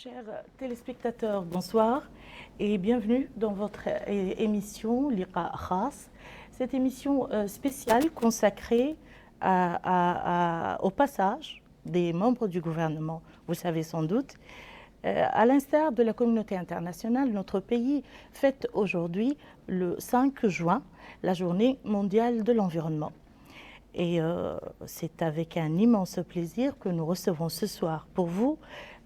Chers téléspectateurs, bonsoir et bienvenue dans votre émission Liqa Khas. Cette émission spéciale consacrée au passage des membres du gouvernement. Vous savez sans doute, à l'instar de la communauté internationale, notre pays fête aujourd'hui le 5 juin la journée mondiale de l'environnement. Et c'est avec un immense plaisir que nous recevons ce soir pour vous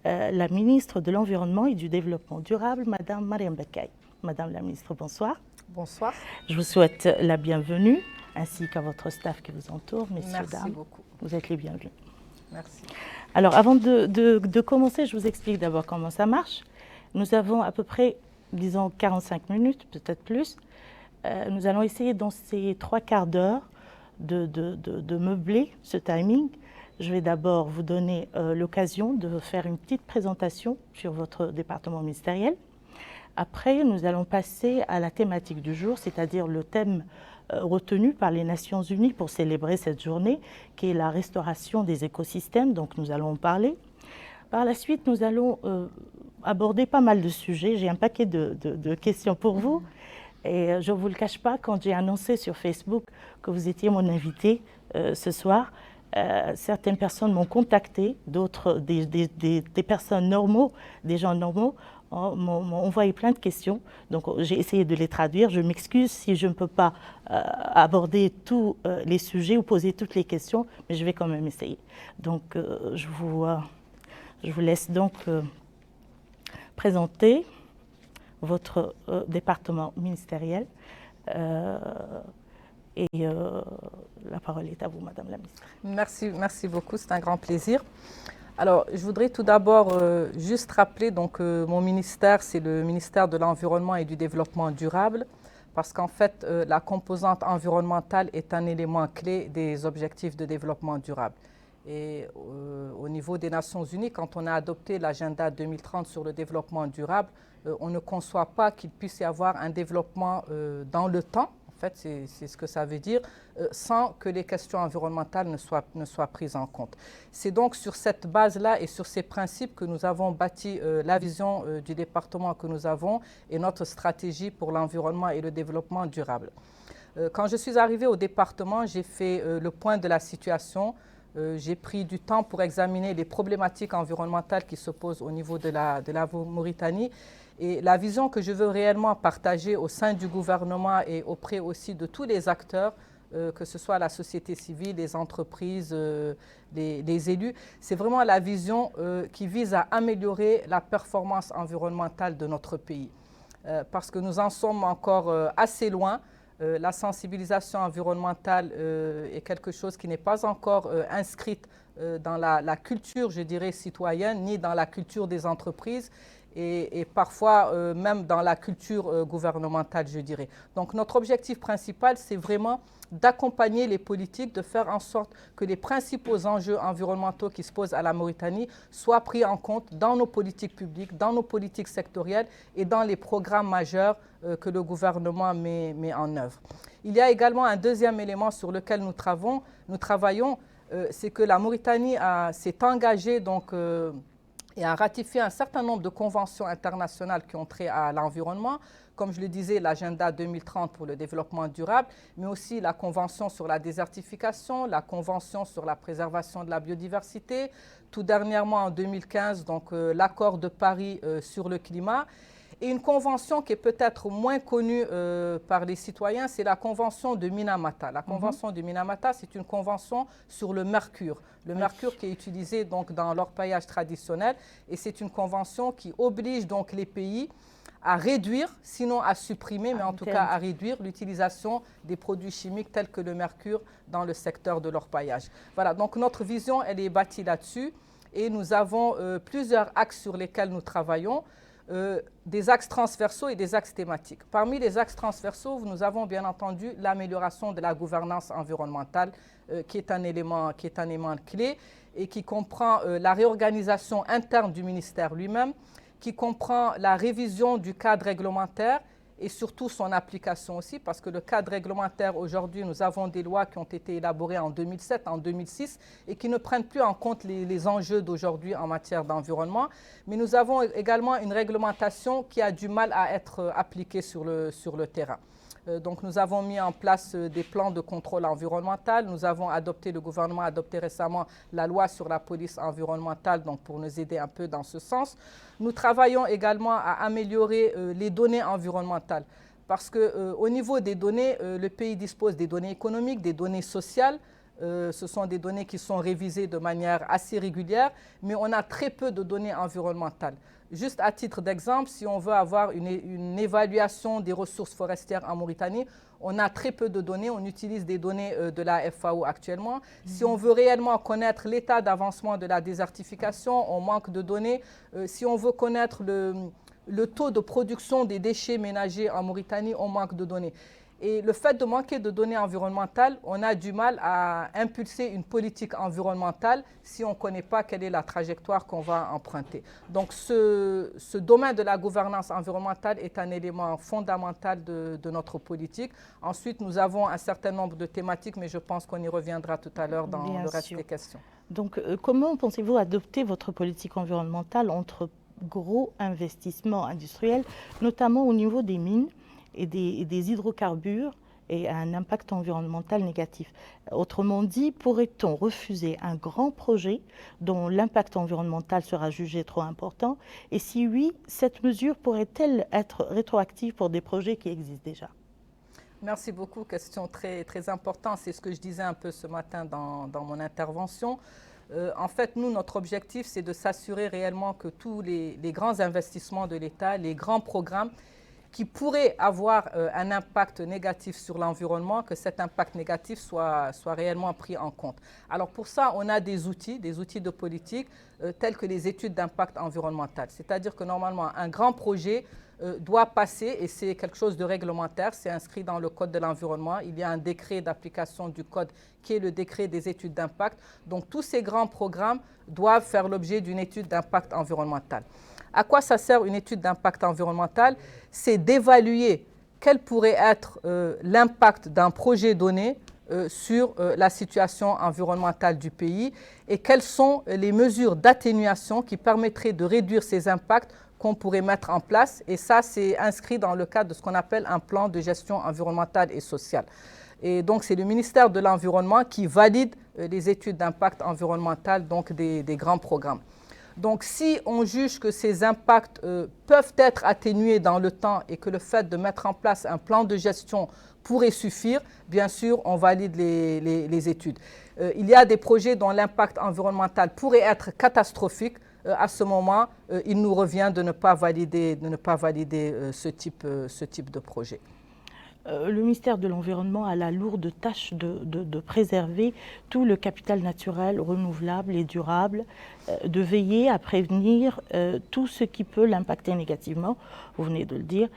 la ministre de l'Environnement et du Développement durable, Madame Mariam Bekkay. Madame la ministre, bonsoir. Bonsoir. Je vous souhaite la bienvenue, ainsi qu'à votre staff qui vous entoure, messieurs, Merci dames. beaucoup. Vous êtes les bienvenus. Merci. Alors, avant de commencer, je vous explique d'abord comment ça marche. Nous avons à peu près, disons, 45 minutes, peut-être plus. Nous allons essayer dans ces 3 quarts d'heure de meubler ce timing. Je vais d'abord vous donner l'occasion de faire une petite présentation sur votre département ministériel. Après, nous allons passer à la thématique du jour, c'est-à-dire le thème retenu par les Nations Unies pour célébrer cette journée, qui est la restauration des écosystèmes, donc nous allons en parler. Par la suite, nous allons aborder pas mal de sujets. J'ai un paquet de questions pour vous. Et je ne vous le cache pas, quand j'ai annoncé sur Facebook que vous étiez mon invité ce soir, certaines personnes m'ont contacté, d'autres, des personnes normaux, des gens normaux, m'ont envoyé plein de questions. Donc j'ai essayé de les traduire. Je m'excuse si je ne peux pas aborder tous les sujets ou poser toutes les questions, mais je vais quand même essayer. Donc je vous laisse donc présenter votre département ministériel. La parole est à vous, Madame la ministre. Merci beaucoup, c'est un grand plaisir. Alors, je voudrais tout d'abord juste rappeler donc mon ministère, c'est le ministère de l'Environnement et du Développement durable, parce qu'en fait, la composante environnementale est un élément clé des objectifs de développement durable. Et au niveau des Nations Unies, quand on a adopté l'agenda 2030 sur le développement durable, on ne conçoit pas qu'il puisse y avoir un développement dans le temps. En fait, c'est ce que ça veut dire, sans que les questions environnementales ne soient prises en compte. C'est donc sur cette base-là et sur ces principes que nous avons bâti la vision du département que nous avons et notre stratégie pour l'environnement et le développement durable. Quand je suis arrivée au département, j'ai fait le point de la situation. J'ai pris du temps pour examiner les problématiques environnementales qui se posent au niveau de la Mauritanie. Et la vision que je veux réellement partager au sein du gouvernement et auprès aussi de tous les acteurs, que ce soit la société civile, les entreprises, les élus, c'est vraiment la vision qui vise à améliorer la performance environnementale de notre pays. Parce que nous en sommes encore assez loin. La sensibilisation environnementale est quelque chose qui n'est pas encore inscrite dans la culture, je dirais, citoyenne, ni dans la culture des entreprises et parfois même dans la culture gouvernementale, je dirais. Donc notre objectif principal, c'est vraiment d'accompagner les politiques, de faire en sorte que les principaux enjeux environnementaux qui se posent à la Mauritanie soient pris en compte dans nos politiques publiques, dans nos politiques sectorielles et dans les programmes majeurs que le gouvernement met en œuvre. Il y a également un deuxième élément sur lequel nous travaillons, c'est que la Mauritanie s'est engagée donc, et a ratifié un certain nombre de conventions internationales qui ont trait à l'environnement, comme je le disais, l'agenda 2030 pour le développement durable, mais aussi la convention sur la désertification, la convention sur la préservation de la biodiversité, tout dernièrement en 2015, donc l'accord de Paris sur le climat. Et une convention qui est peut-être moins connue par les citoyens, c'est la convention de Minamata. La convention de Minamata, c'est une convention sur le mercure. Le mercure qui est utilisé donc dans l'orpaillage traditionnel. Et c'est une convention qui oblige donc les pays à réduire, sinon à supprimer, mais en tout cas à réduire l'utilisation des produits chimiques tels que le mercure dans le secteur de l'orpaillage. Voilà, donc notre vision, elle est bâtie là-dessus. Et nous avons plusieurs axes sur lesquels nous travaillons. Des axes transversaux et des axes thématiques. Parmi les axes transversaux, nous avons bien entendu l'amélioration de la gouvernance environnementale, qui est un élément clé et qui comprend la réorganisation interne du ministère lui-même, qui comprend la révision du cadre réglementaire et surtout son application aussi, parce que le cadre réglementaire aujourd'hui, nous avons des lois qui ont été élaborées en 2007, en 2006 et qui ne prennent plus en compte les enjeux d'aujourd'hui en matière d'environnement. Mais nous avons également une réglementation qui a du mal à être appliquée sur le terrain. Donc nous avons mis en place des plans de contrôle environnemental. Nous avons adopté, le gouvernement a adopté récemment la loi sur la police environnementale, donc pour nous aider un peu dans ce sens. Nous travaillons également à améliorer les données environnementales parce qu'au niveau des données, le pays dispose des données économiques, des données sociales. Ce sont des données qui sont révisées de manière assez régulière, mais on a très peu de données environnementales. Juste à titre d'exemple, si on veut avoir une évaluation des ressources forestières en Mauritanie, on a très peu de données, on utilise des données de la FAO actuellement. Si on veut réellement connaître l'état d'avancement de la désertification, on manque de données. Si on veut connaître le taux de production des déchets ménagers en Mauritanie, on manque de données. Et le fait de manquer de données environnementales, on a du mal à impulser une politique environnementale si on ne connaît pas quelle est la trajectoire qu'on va emprunter. Donc ce domaine de la gouvernance environnementale est un élément fondamental de notre politique. Ensuite, nous avons un certain nombre de thématiques, mais je pense qu'on y reviendra tout à l'heure dans le reste des questions. Donc, comment pensez-vous adopter votre politique environnementale entre gros investissements industriels, notamment au niveau des mines et des hydrocarbures et un impact environnemental négatif? Autrement dit, pourrait-on refuser un grand projet dont l'impact environnemental sera jugé trop important? Et si oui, cette mesure pourrait-elle être rétroactive pour des projets qui existent déjà? Merci beaucoup, question très, très importante. C'est ce que je disais un peu ce matin dans mon intervention. En fait, nous, notre objectif, c'est de s'assurer réellement que tous les grands investissements de l'État, les grands programmes, qui pourrait avoir un impact négatif sur l'environnement, que cet impact négatif soit réellement pris en compte. Alors pour ça, on a des outils de politique tels que les études d'impact environnemental. C'est-à-dire que normalement, un grand projet doit passer, et c'est quelque chose de réglementaire, c'est inscrit dans le Code de l'environnement. Il y a un décret d'application du Code qui est le décret des études d'impact. Donc tous ces grands programmes doivent faire l'objet d'une étude d'impact environnemental. À quoi ça sert une étude d'impact environnemental? C'est d'évaluer quel pourrait être l'impact d'un projet donné sur la situation environnementale du pays et quelles sont les mesures d'atténuation qui permettraient de réduire ces impacts qu'on pourrait mettre en place. Et ça, c'est inscrit dans le cadre de ce qu'on appelle un plan de gestion environnementale et sociale. Et donc, c'est le ministère de l'Environnement qui valide les études d'impact environnemental, donc des grands programmes. Donc, si on juge que ces impacts peuvent être atténués dans le temps et que le fait de mettre en place un plan de gestion pourrait suffire, bien sûr, on valide les études. Il y a des projets dont l'impact environnemental pourrait être catastrophique. À ce moment, il nous revient de ne pas valider ce type de projet. Le ministère de l'Environnement a la lourde tâche de préserver tout le capital naturel renouvelable et durable, de veiller à prévenir tout ce qui peut l'impacter négativement, vous venez de le dire.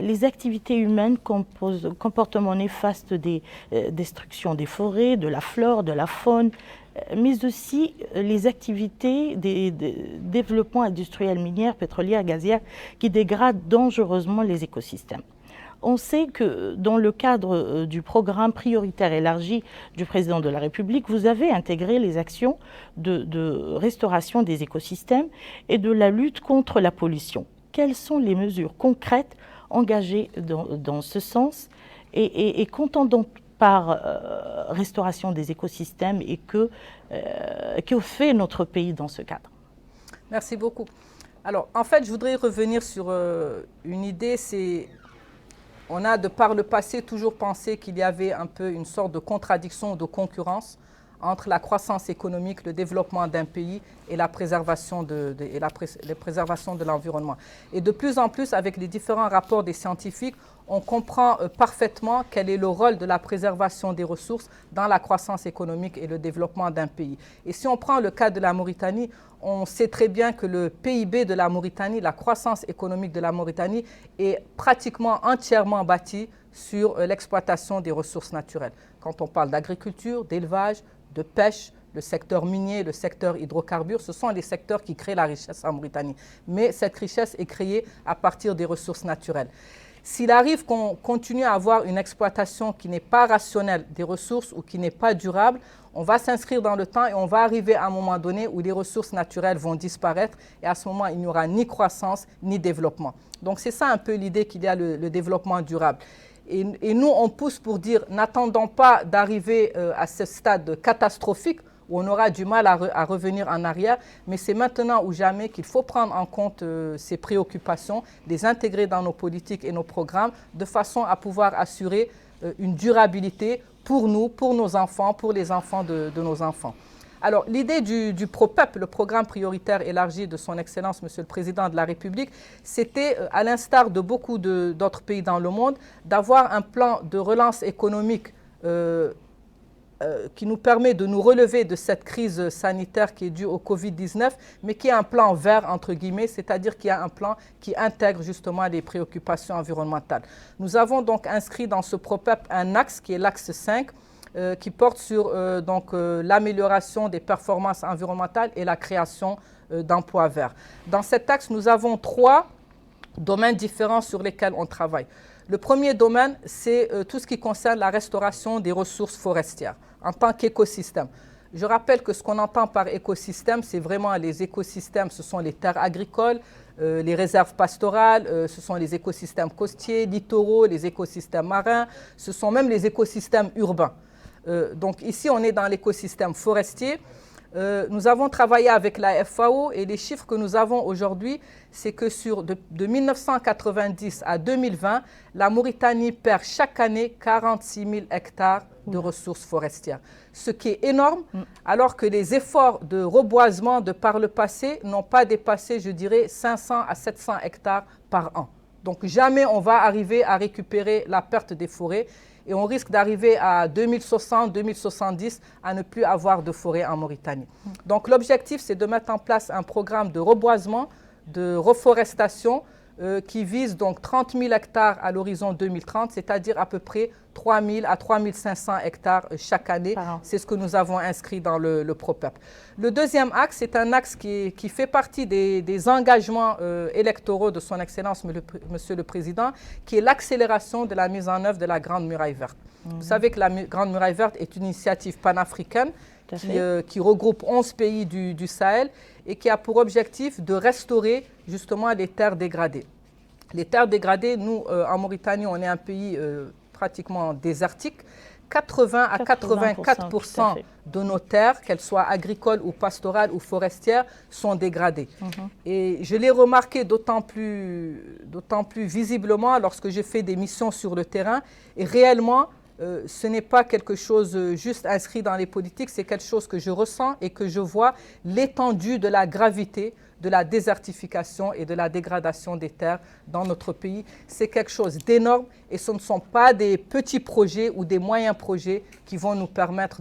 Les activités humaines comportement néfaste des destructions des forêts, de la flore, de la faune, mais aussi les activités des développements industriels minières, pétrolières, gazières, qui dégradent dangereusement les écosystèmes. On sait que dans le cadre du programme prioritaire élargi du président de la République, vous avez intégré les actions de restauration des écosystèmes et de la lutte contre la pollution. Quelles sont les mesures concrètes engagées dans ce sens et qu'entendons par restauration des écosystèmes et que fait notre pays dans ce cadre? Merci beaucoup. Alors, en fait, je voudrais revenir sur une idée, on a, de par le passé, toujours pensé qu'il y avait un peu une sorte de contradiction, de concurrence entre la croissance économique, le développement d'un pays et la préservation de l'environnement. Et de plus en plus, avec les différents rapports des scientifiques, on comprend parfaitement quel est le rôle de la préservation des ressources dans la croissance économique et le développement d'un pays. Et si on prend le cas de la Mauritanie, on sait très bien que le PIB de la Mauritanie, la croissance économique de la Mauritanie est pratiquement entièrement bâtie sur l'exploitation des ressources naturelles. Quand on parle d'agriculture, d'élevage, de pêche, le secteur minier, le secteur hydrocarbures, ce sont les secteurs qui créent la richesse en Mauritanie. Mais cette richesse est créée à partir des ressources naturelles. S'il arrive qu'on continue à avoir une exploitation qui n'est pas rationnelle des ressources ou qui n'est pas durable, on va s'inscrire dans le temps et on va arriver à un moment donné où les ressources naturelles vont disparaître et à ce moment, il n'y aura ni croissance ni développement. Donc c'est ça un peu l'idée qu'il y a le développement durable. Et nous, on pousse pour dire, n'attendons pas d'arriver à ce stade catastrophique où on aura du mal à revenir en arrière, mais c'est maintenant ou jamais qu'il faut prendre en compte ces préoccupations, les intégrer dans nos politiques et nos programmes, de façon à pouvoir assurer une durabilité pour nous, pour nos enfants, pour les enfants de nos enfants. Alors, l'idée du PROPEP, le programme prioritaire élargi de son Excellence, Monsieur le Président de la République, c'était, à l'instar de beaucoup d'autres pays dans le monde, d'avoir un plan de relance économique qui nous permet de nous relever de cette crise sanitaire qui est due au Covid-19, mais qui est un plan vert, entre guillemets, c'est-à-dire qu'il y a un plan qui intègre justement les préoccupations environnementales. Nous avons donc inscrit dans ce PROPEP un axe qui est l'axe 5, qui porte sur l'amélioration des performances environnementales et la création d'emplois verts. Dans cet axe, nous avons 3 domaines différents sur lesquels on travaille. Le premier domaine, c'est tout ce qui concerne la restauration des ressources forestières en tant qu'écosystème. Je rappelle que ce qu'on entend par écosystème, c'est vraiment les écosystèmes, ce sont les terres agricoles, les réserves pastorales, ce sont les écosystèmes côtiers, littoraux, les écosystèmes marins, ce sont même les écosystèmes urbains. Donc ici, on est dans l'écosystème forestier. Nous avons travaillé avec la FAO et les chiffres que nous avons aujourd'hui, c'est que de 1990 à 2020, la Mauritanie perd chaque année 46 000 hectares de ressources forestières. Ce qui est énorme, alors que les efforts de reboisement de par le passé n'ont pas dépassé, je dirais, 500 à 700 hectares par an. Donc jamais on va arriver à récupérer la perte des forêts. Et on risque d'arriver à 2060, 2070 à ne plus avoir de forêt en Mauritanie. Donc l'objectif, c'est de mettre en place un programme de reboisement, de reforestation qui vise donc 30 000 hectares à l'horizon 2030, c'est-à-dire à peu près 3 000 à 3 500 hectares chaque année. C'est ce que nous avons inscrit dans le PROPEP. Le deuxième axe, c'est un axe qui fait partie des engagements électoraux de son Excellence, Monsieur le Président, qui est l'accélération de la mise en œuvre de la Grande Muraille Verte. Vous savez que la Grande Muraille Verte est une initiative panafricaine qui regroupe 11 pays du Sahel et qui a pour objectif de restaurer justement les terres dégradées. Les terres dégradées, nous, en Mauritanie, on est un pays pratiquement désertique. 80 à 84% de nos terres, qu'elles soient agricoles ou pastorales ou forestières, sont dégradées. Et je l'ai remarqué d'autant plus visiblement lorsque j'ai fait des missions sur le terrain. Et réellement, ce n'est pas quelque chose juste inscrit dans les politiques, c'est quelque chose que je ressens et que je vois l'étendue de la gravité de la désertification et de la dégradation des terres dans notre pays. C'est quelque chose d'énorme et ce ne sont pas des petits projets ou des moyens projets qui vont nous permettre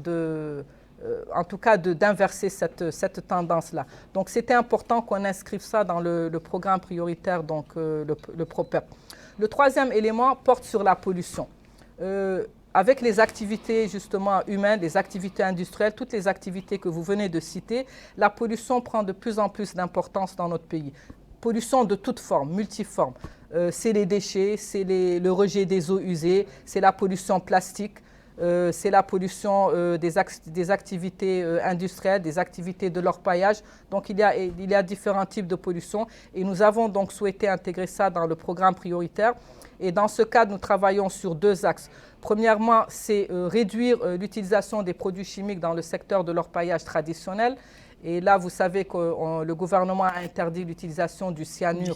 en tout cas d'inverser cette tendance-là. Donc c'était important qu'on inscrive ça dans le programme prioritaire, donc le PROPEP. Le troisième élément porte sur la pollution. Avec les activités justement humaines, les activités industrielles, toutes les activités que vous venez de citer, la pollution prend de plus en plus d'importance dans notre pays. Pollution de toutes formes, multiformes. C'est les déchets, c'est le rejet des eaux usées, c'est la pollution plastique, c'est la pollution des activités industrielles, des activités de l'orpaillage. Donc il y a différents types de pollution et nous avons donc souhaité intégrer ça dans le programme prioritaire. Et dans ce cadre, nous travaillons sur 2 axes. Premièrement, c'est réduire l'utilisation des produits chimiques dans le secteur de l'orpaillage traditionnel. Et là, vous savez que le gouvernement a interdit l'utilisation du cyanure,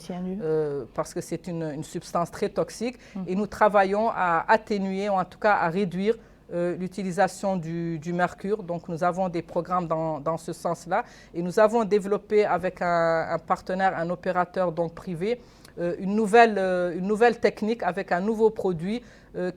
parce que c'est une substance très toxique. Et nous travaillons à atténuer, ou en tout cas à réduire l'utilisation du mercure. Donc nous avons des programmes dans ce sens-là. Et nous avons développé avec un partenaire, un opérateur donc privé, une nouvelle technique avec un nouveau produit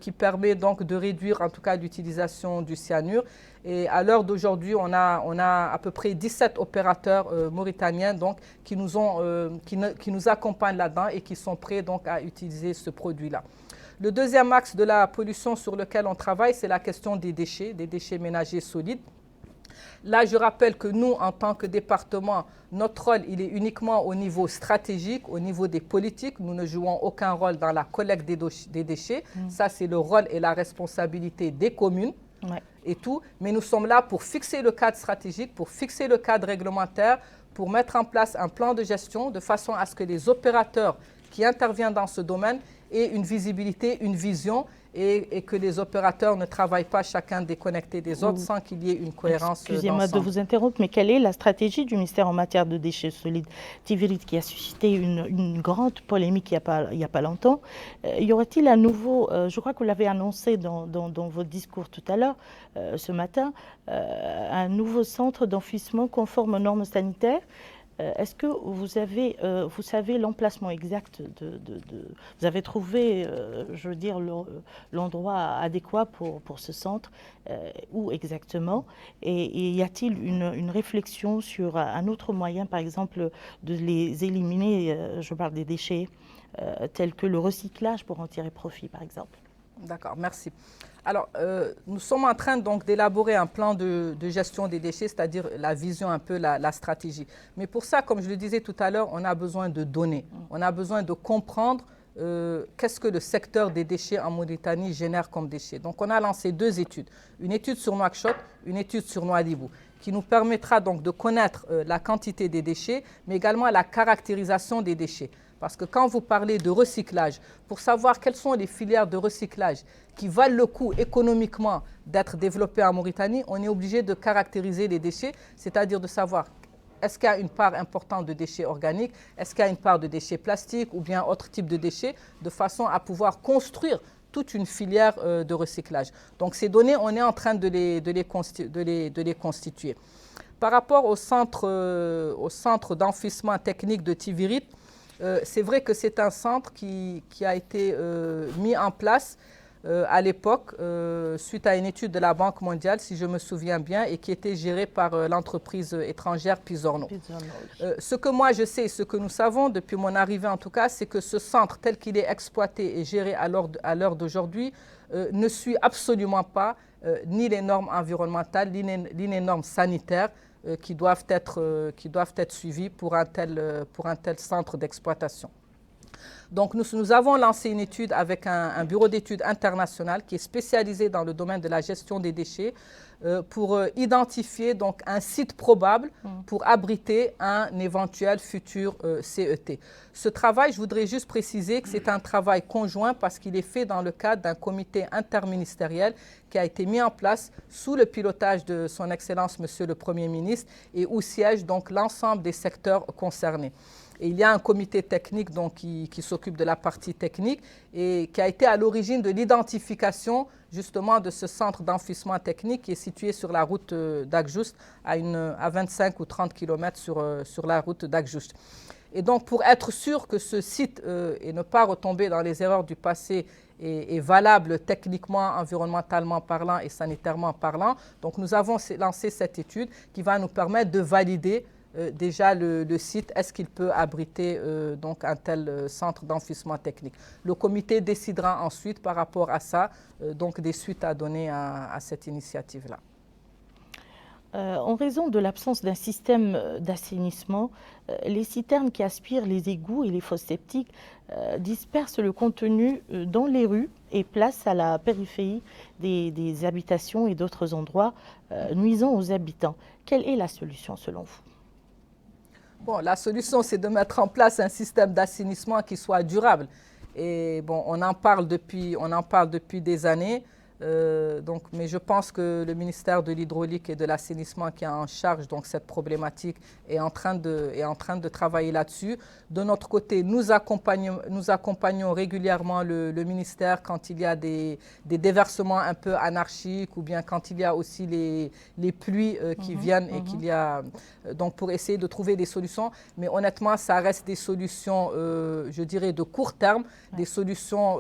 qui permet donc de réduire en tout cas l'utilisation du cyanure. Et à l'heure d'aujourd'hui, on a à peu près 17 opérateurs mauritaniens donc, qui nous accompagnent là-dedans et qui sont prêts donc, à utiliser ce produit-là. Le deuxième axe de la pollution sur lequel on travaille, c'est la question des déchets ménagers solides. Là, je rappelle que nous, en tant que département, notre rôle, il est uniquement au niveau stratégique, au niveau des politiques. Nous ne jouons aucun rôle dans la collecte des déchets. Ça, c'est le rôle et la responsabilité des communes. Ouais. Et tout. Mais nous sommes là pour fixer le cadre stratégique, pour fixer le cadre réglementaire, pour mettre en place un plan de gestion de façon à ce que les opérateurs qui interviennent dans ce domaine aient une visibilité, une vision et que les opérateurs ne travaillent pas chacun déconnecté des autres sans qu'il y ait une cohérence. Excusez-moi de vous interrompre, mais quelle est la stratégie du ministère en matière de déchets solides Tivérite qui a suscité une grande polémique il n'y a pas longtemps. Y aura-t-il à nouveau, je crois que vous l'avez annoncé dans votre discours tout à l'heure, ce matin, un nouveau centre d'enfouissement conforme aux normes sanitaires? Est-ce que vous savez l'emplacement exact vous avez trouvé, je veux dire, l'endroit adéquat pour ce centre, où exactement? Et y a-t-il une réflexion sur un autre moyen, par exemple, de les éliminer, je parle des déchets, tels que le recyclage pour en tirer profit, par exemple? D'accord, merci. Alors, nous sommes en train donc d'élaborer un plan de gestion des déchets, c'est-à-dire la vision, un peu la stratégie. Mais pour ça, comme je le disais tout à l'heure, on a besoin de données. On a besoin de comprendre qu'est-ce que le secteur des déchets en Mauritanie génère comme déchets. Donc, on a lancé 2 études. Une étude sur Nouakchott, une étude sur Nouadhibou, qui nous permettra donc de connaître la quantité des déchets, mais également la caractérisation des déchets. Parce que quand vous parlez de recyclage, pour savoir quelles sont les filières de recyclage qui valent le coup économiquement d'être développées en Mauritanie, on est obligé de caractériser les déchets, c'est-à-dire de savoir est-ce qu'il y a une part importante de déchets organiques, est-ce qu'il y a une part de déchets plastiques ou bien autre type de déchets, de façon à pouvoir construire toute une filière de recyclage. Donc ces données, on est en train de les constituer. Par rapport au centre d'enfouissement technique de Tivérite, c'est vrai que c'est un centre qui a été mis en place à l'époque suite à une étude de la Banque mondiale, si je me souviens bien, et qui était géré par l'entreprise étrangère Pisorno. Ce que moi je sais, ce que nous savons depuis mon arrivée en tout cas, c'est que ce centre tel qu'il est exploité et géré à l'heure d'aujourd'hui ne suit absolument pas ni les normes environnementales, ni les normes sanitaires qui doivent être suivis pour un tel centre d'exploitation. Donc nous avons lancé une étude avec un bureau d'études international qui est spécialisé dans le domaine de la gestion des déchets pour identifier donc un site probable pour abriter un éventuel futur CET. Ce travail, je voudrais juste préciser que c'est un travail conjoint parce qu'il est fait dans le cadre d'un comité interministériel qui a été mis en place sous le pilotage de son Excellence Monsieur le Premier ministre et où siègent donc l'ensemble des secteurs concernés. Et il y a un comité technique donc, qui s'occupe de la partie technique et qui a été à l'origine de l'identification justement de ce centre d'enfouissement technique qui est situé sur la route d'Agjoust à 25 ou 30 km sur la route d'Agjoust. Et donc pour être sûr que ce site et ne pas retomber dans les erreurs du passé est valable techniquement, environnementalement parlant et sanitairement parlant, donc nous avons lancé cette étude qui va nous permettre de valider déjà le site, est-ce qu'il peut abriter donc un tel centre d'enfouissement technique. Le comité décidera ensuite par rapport à ça, donc des suites à donner à cette initiative-là. En raison de l'absence d'un système d'assainissement, les citernes qui aspirent les égouts et les fosses septiques dispersent le contenu dans les rues et placent à la périphérie des habitations et d'autres endroits, nuisant aux habitants. Quelle est la solution selon vous ? Bon, la solution, c'est de mettre en place un système d'assainissement qui soit durable. Et bon, on en parle depuis des années. Mais je pense que le ministère de l'Hydraulique et de l'Assainissement qui a en charge donc, cette problématique est en train de travailler là-dessus. De notre côté, nous accompagnons régulièrement le ministère quand il y a des déversements un peu anarchiques ou bien quand il y a aussi les pluies qui viennent et qu'il y a donc pour essayer de trouver des solutions. Mais honnêtement, ça reste des solutions, je dirais, de court terme, des solutions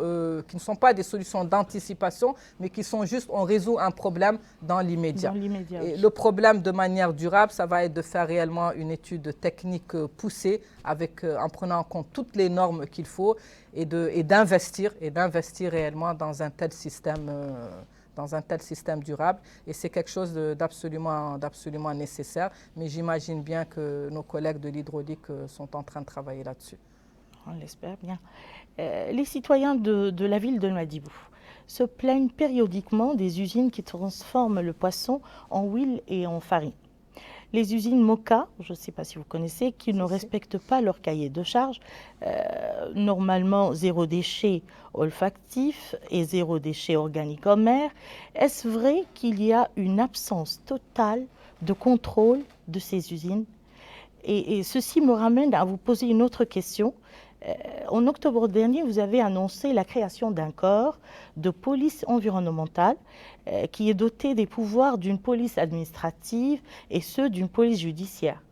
qui ne sont pas des solutions d'anticipation, mais qui sont juste, on résout un problème dans l'immédiat. Le problème de manière durable, ça va être de faire réellement une étude technique poussée en prenant en compte toutes les normes qu'il faut et d'investir réellement dans un tel système dans un tel système durable. Et c'est quelque chose d'absolument nécessaire. Mais j'imagine bien que nos collègues de l'hydraulique sont en train de travailler là-dessus. On l'espère bien. Les citoyens de la ville de Nouadhibou se plaignent périodiquement des usines qui transforment le poisson en huile et en farine. Les usines Moka, je ne sais pas si vous connaissez, qui ne respectent pas leur cahier de charge, normalement zéro déchet olfactif et zéro déchet organique en mer. Est-ce vrai qu'il y a une absence totale de contrôle de ces usines? Et ceci me ramène à vous poser une autre question. En octobre dernier, vous avez annoncé la création d'un corps de police environnementale qui est doté des pouvoirs d'une police administrative et ceux d'une police judiciaire.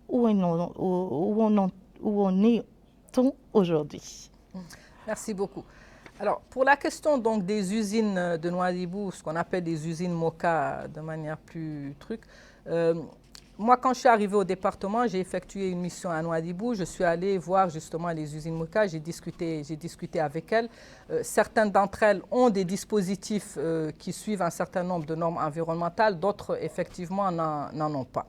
Où en est-on aujourd'hui? Merci beaucoup. Alors, pour la question donc, des usines de Nouadhibou, ce qu'on appelle des usines Moka de manière plus truc, moi, quand je suis arrivée au département, j'ai effectué une mission à Nouadhibou. Je suis allée voir justement les usines Moka. J'ai discuté avec elles. Certaines d'entre elles ont des dispositifs qui suivent un certain nombre de normes environnementales. D'autres, effectivement, n'en ont pas.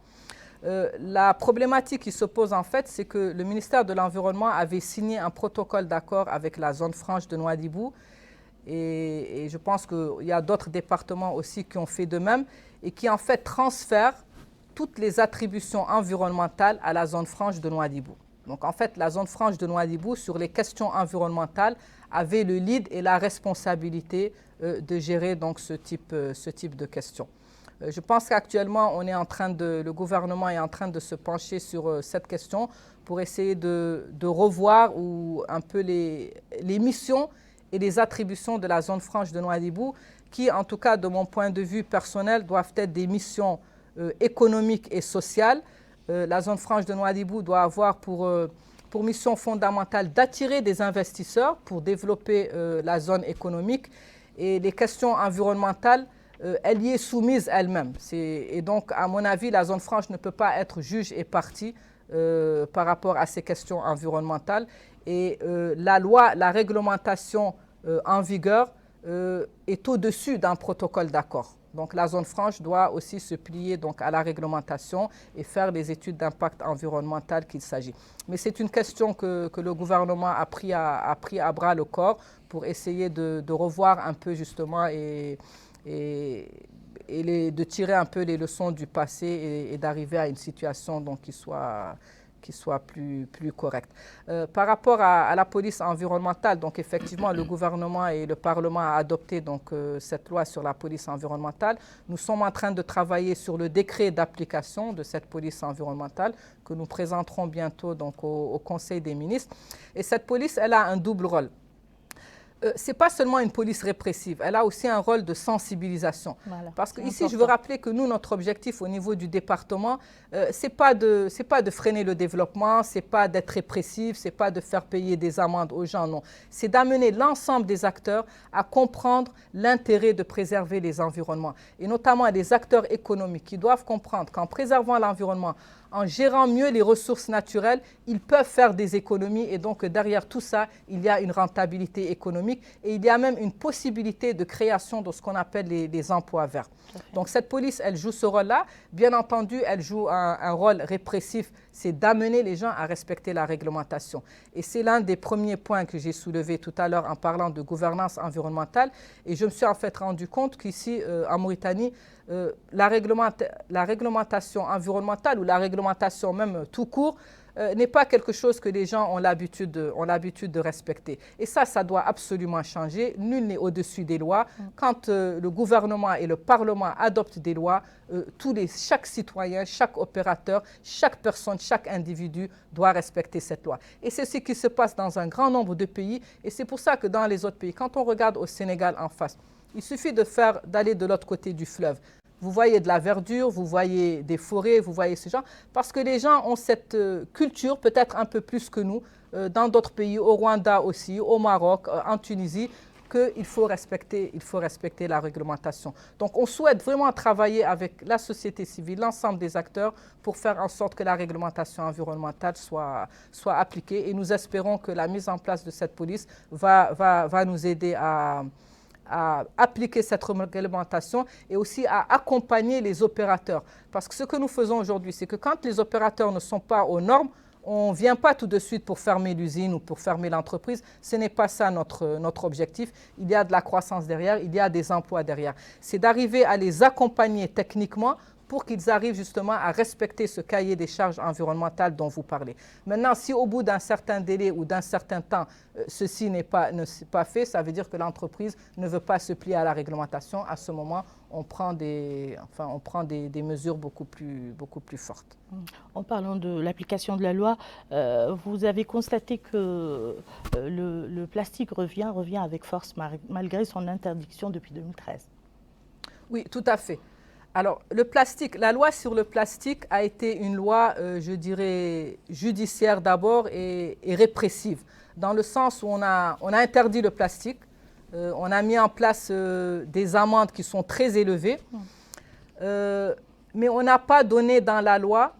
La problématique qui se pose en fait, c'est que le ministère de l'Environnement avait signé un protocole d'accord avec la zone franche de Nouadhibou. Et je pense qu'il y a d'autres départements aussi qui ont fait de même et qui en fait transfèrent toutes les attributions environnementales à la zone franche de Nouadhibou. Donc en fait, la zone franche de Nouadhibou, sur les questions environnementales, avait le lead et la responsabilité de gérer donc ce type de questions. Je pense qu'actuellement, le gouvernement est en train de se pencher sur cette question pour essayer de revoir un peu les missions et les attributions de la zone franche de Nouadhibou, qui, en tout cas, de mon point de vue personnel, doivent être des missions économique et sociale. La zone franche de Nouadhibou doit avoir pour mission fondamentale d'attirer des investisseurs pour développer la zone économique. Et les questions environnementales, elle y est soumise elle-même. Et donc, à mon avis, la zone franche ne peut pas être juge et partie par rapport à ces questions environnementales. Et la réglementation en vigueur est au-dessus d'un protocole d'accord. Donc la zone franche doit aussi se plier donc, à la réglementation et faire les études d'impact environnemental qu'il s'agit. Mais c'est une question que le gouvernement a pris à bras le corps pour essayer de revoir un peu justement et de tirer un peu les leçons du passé et d'arriver à une situation donc, qui soit plus correcte. Par rapport à la police environnementale, donc effectivement, le gouvernement et le Parlement ont adopté donc, cette loi sur la police environnementale. Nous sommes en train de travailler sur le décret d'application de cette police environnementale que nous présenterons bientôt donc, au Conseil des ministres. Et cette police, elle a un double rôle. Ce n'est pas seulement une police répressive, elle a aussi un rôle de sensibilisation. Voilà, parce qu'ici, je veux rappeler que nous, notre objectif au niveau du département, ce n'est pas de freiner le développement, ce n'est pas d'être répressif, ce n'est pas de faire payer des amendes aux gens, non. C'est d'amener l'ensemble des acteurs à comprendre l'intérêt de préserver les environnements. Et notamment les acteurs économiques qui doivent comprendre qu'en préservant l'environnement, en gérant mieux les ressources naturelles, ils peuvent faire des économies et donc derrière tout ça, il y a une rentabilité économique et il y a même une possibilité de création de ce qu'on appelle les emplois verts. Donc cette police, elle joue ce rôle-là. Bien entendu, elle joue un rôle répressif, c'est d'amener les gens à respecter la réglementation. Et c'est l'un des premiers points que j'ai soulevé tout à l'heure en parlant de gouvernance environnementale. Et je me suis en fait rendu compte qu'ici, en Mauritanie, la réglementation environnementale ou la réglementation même tout court n'est pas quelque chose que les gens ont l'habitude de respecter. Et ça doit absolument changer. Nul n'est au-dessus des lois. Quand le gouvernement et le Parlement adoptent des lois, chaque citoyen, chaque opérateur, chaque personne, chaque individu doit respecter cette loi. Et c'est ce qui se passe dans un grand nombre de pays. Et c'est pour ça que dans les autres pays, quand on regarde au Sénégal en face, il suffit d'aller de l'autre côté du fleuve. Vous voyez de la verdure, vous voyez des forêts, vous voyez ces gens, parce que les gens ont cette culture, peut-être un peu plus que nous, dans d'autres pays, au Rwanda aussi, au Maroc, en Tunisie, qu'il faut respecter la réglementation. Donc on souhaite vraiment travailler avec la société civile, l'ensemble des acteurs, pour faire en sorte que la réglementation environnementale soit appliquée. Et nous espérons que la mise en place de cette police va nous aider à à appliquer cette réglementation et aussi à accompagner les opérateurs. Parce que ce que nous faisons aujourd'hui, c'est que quand les opérateurs ne sont pas aux normes, on ne vient pas tout de suite pour fermer l'usine ou pour fermer l'entreprise. Ce n'est pas ça notre objectif. Il y a de la croissance derrière, il y a des emplois derrière. C'est d'arriver à les accompagner techniquement pour qu'ils arrivent justement à respecter ce cahier des charges environnementales dont vous parlez. Maintenant, si au bout d'un certain délai ou d'un certain temps, ceci n'est pas fait, ça veut dire que l'entreprise ne veut pas se plier à la réglementation. À ce moment, on prend des mesures beaucoup plus fortes. En parlant de l'application de la loi, vous avez constaté que le plastique revient avec force malgré son interdiction depuis 2013. Oui, tout à fait. Alors, le plastique, la loi sur le plastique a été une loi, je dirais, judiciaire d'abord et répressive, dans le sens où on a interdit le plastique, on a mis en place des amendes qui sont très élevées, mais on n'a pas donné dans la loi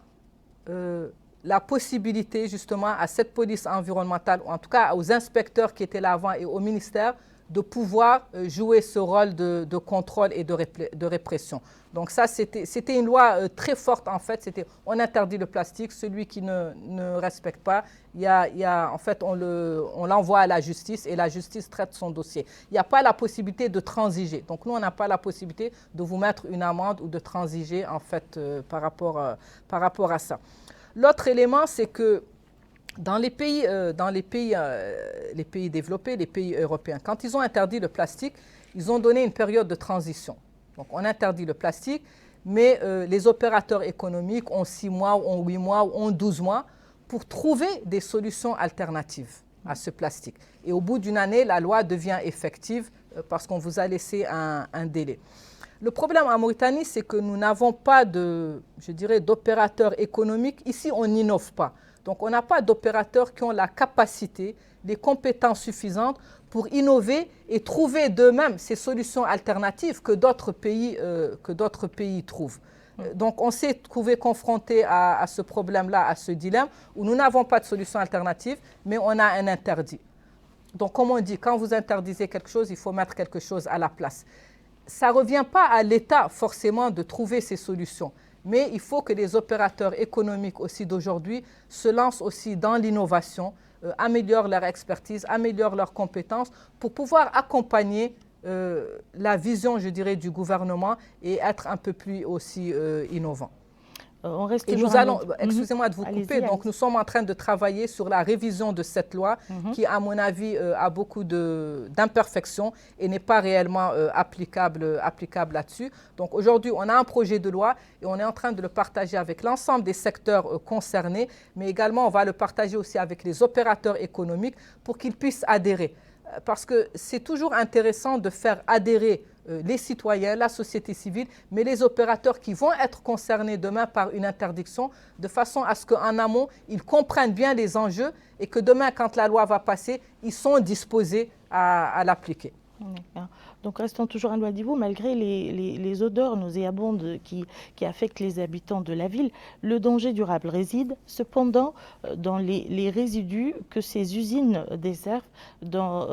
la possibilité justement à cette police environnementale, ou en tout cas aux inspecteurs qui étaient là avant et au ministère, de pouvoir jouer ce rôle de contrôle et de répression. Donc ça, c'était une loi très forte en fait. On interdit le plastique, celui qui ne respecte pas, en fait, on l'envoie à la justice et la justice traite son dossier. Il n'y a pas la possibilité de transiger. Donc nous, on n'a pas la possibilité de vous mettre une amende ou de transiger en fait par rapport à ça. L'autre élément, c'est que dans les pays développés, les pays européens, quand ils ont interdit le plastique, ils ont donné une période de transition. Donc on interdit le plastique, mais les opérateurs économiques ont 6 mois, ont 8 mois, ont 12 mois pour trouver des solutions alternatives à ce plastique. Et au bout d'une année, la loi devient effective parce qu'on vous a laissé un délai. Le problème en Mauritanie, c'est que nous n'avons pas d'opérateurs économiques. Ici, on n'innove pas. Donc, on n'a pas d'opérateurs qui ont la capacité, les compétences suffisantes pour innover et trouver d'eux-mêmes ces solutions alternatives que d'autres pays trouvent. Donc, on s'est trouvé confronté à ce problème-là, à ce dilemme, où nous n'avons pas de solution alternative, mais on a un interdit. Donc, comme on dit, quand vous interdisez quelque chose, il faut mettre quelque chose à la place. Ça ne revient pas à l'État forcément de trouver ces solutions. Mais il faut que les opérateurs économiques aussi d'aujourd'hui se lancent aussi dans l'innovation, améliorent leur expertise, améliorent leurs compétences pour pouvoir accompagner la vision, je dirais, du gouvernement et être un peu plus aussi innovants. On reste et nous allons, excusez-moi de vous couper, donc nous sommes en train de travailler sur la révision de cette loi qui, à mon avis, a beaucoup d'imperfections et n'est pas réellement applicable là-dessus. Donc aujourd'hui, on a un projet de loi et on est en train de le partager avec l'ensemble des secteurs concernés, mais également on va le partager aussi avec les opérateurs économiques pour qu'ils puissent adhérer. Parce que c'est toujours intéressant de faire adhérer les citoyens, la société civile, mais les opérateurs qui vont être concernés demain par une interdiction, de façon à ce qu'en amont, ils comprennent bien les enjeux et que demain, quand la loi va passer, ils sont disposés à l'appliquer. Donc, restons toujours à Nouadhibou, malgré les odeurs nauséabondes qui affectent les habitants de la ville, le danger durable réside cependant dans les résidus que ces usines desservent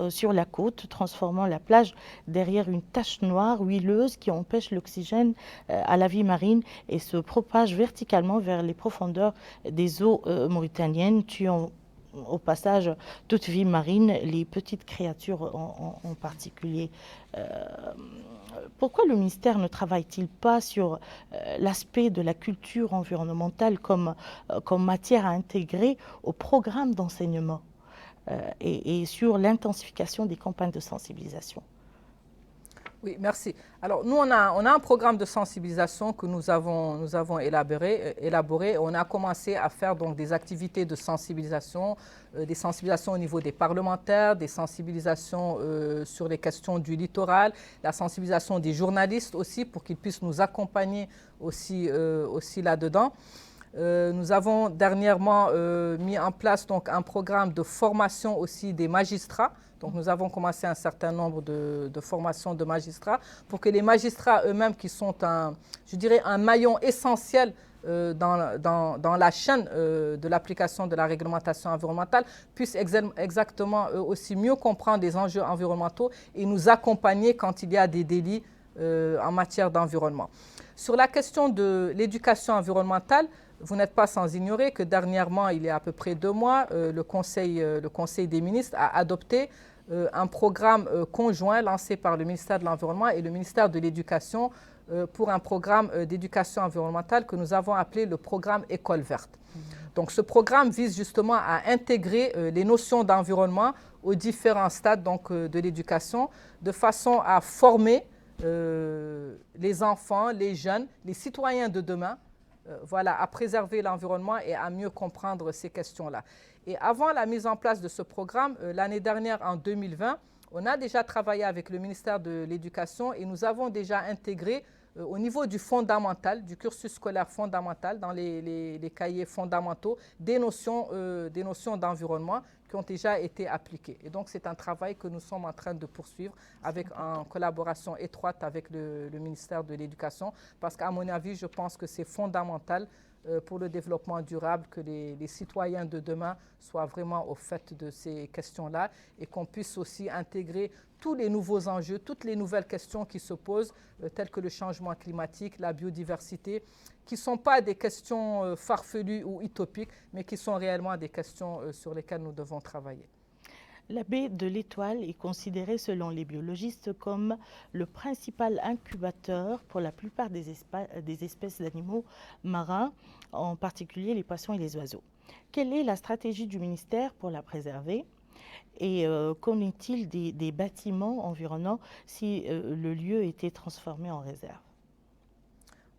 sur la côte, transformant la plage derrière une tache noire huileuse qui empêche l'oxygène à la vie marine et se propage verticalement vers les profondeurs des eaux mauritaniennes, tuant au passage toute vie marine, les petites créatures en particulier. Pourquoi le ministère ne travaille-t-il pas sur l'aspect de la culture environnementale comme matière à intégrer au programme d'enseignement et sur l'intensification des campagnes de sensibilisation? Oui, merci. Alors, nous, on a un programme de sensibilisation que nous avons élaboré. On a commencé à faire donc des activités de sensibilisation, des sensibilisations au niveau des parlementaires, des sensibilisations sur les questions du littoral, la sensibilisation des journalistes aussi pour qu'ils puissent nous accompagner aussi là-dedans. Nous avons dernièrement mis en place donc, un programme de formation aussi des magistrats. Donc nous avons commencé un certain nombre de formations de magistrats pour que les magistrats eux-mêmes, qui sont je dirais un maillon essentiel dans la chaîne de l'application de la réglementation environnementale, puissent exactement eux aussi mieux comprendre les enjeux environnementaux et nous accompagner quand il y a des délits en matière d'environnement. Sur la question de l'éducation environnementale, vous n'êtes pas sans ignorer que dernièrement, il y a à peu près 2 mois, le Conseil des ministres a adopté un programme conjoint lancé par le ministère de l'Environnement et le ministère de l'Éducation pour un programme d'éducation environnementale que nous avons appelé le programme École verte. Donc ce programme vise justement à intégrer les notions d'environnement aux différents stades donc, de l'éducation de façon à former les enfants, les jeunes, les citoyens de demain, voilà, à préserver l'environnement et à mieux comprendre ces questions-là. Et avant la mise en place de ce programme, l'année dernière, en 2020, on a déjà travaillé avec le ministère de l'Éducation et nous avons déjà intégré au niveau du fondamental, du cursus scolaire fondamental, dans les cahiers fondamentaux, des notions d'environnement qui ont déjà été appliquées. Et donc, c'est un travail que nous sommes en train de poursuivre en collaboration étroite avec le ministère de l'Éducation, parce qu'à mon avis, je pense que c'est fondamental pour le développement durable que les citoyens de demain soient vraiment au fait de ces questions-là et qu'on puisse aussi intégrer tous les nouveaux enjeux, toutes les nouvelles questions qui se posent, telles que le changement climatique, la biodiversité, qui ne sont pas des questions farfelues ou utopiques, mais qui sont réellement des questions sur lesquelles nous devons travailler. La baie de l'Étoile est considérée selon les biologistes comme le principal incubateur pour la plupart des espèces d'animaux marins, en particulier les poissons et les oiseaux. Quelle est la stratégie du ministère pour la préserver? Et qu'en est-il des bâtiments environnants si le lieu était transformé en réserve?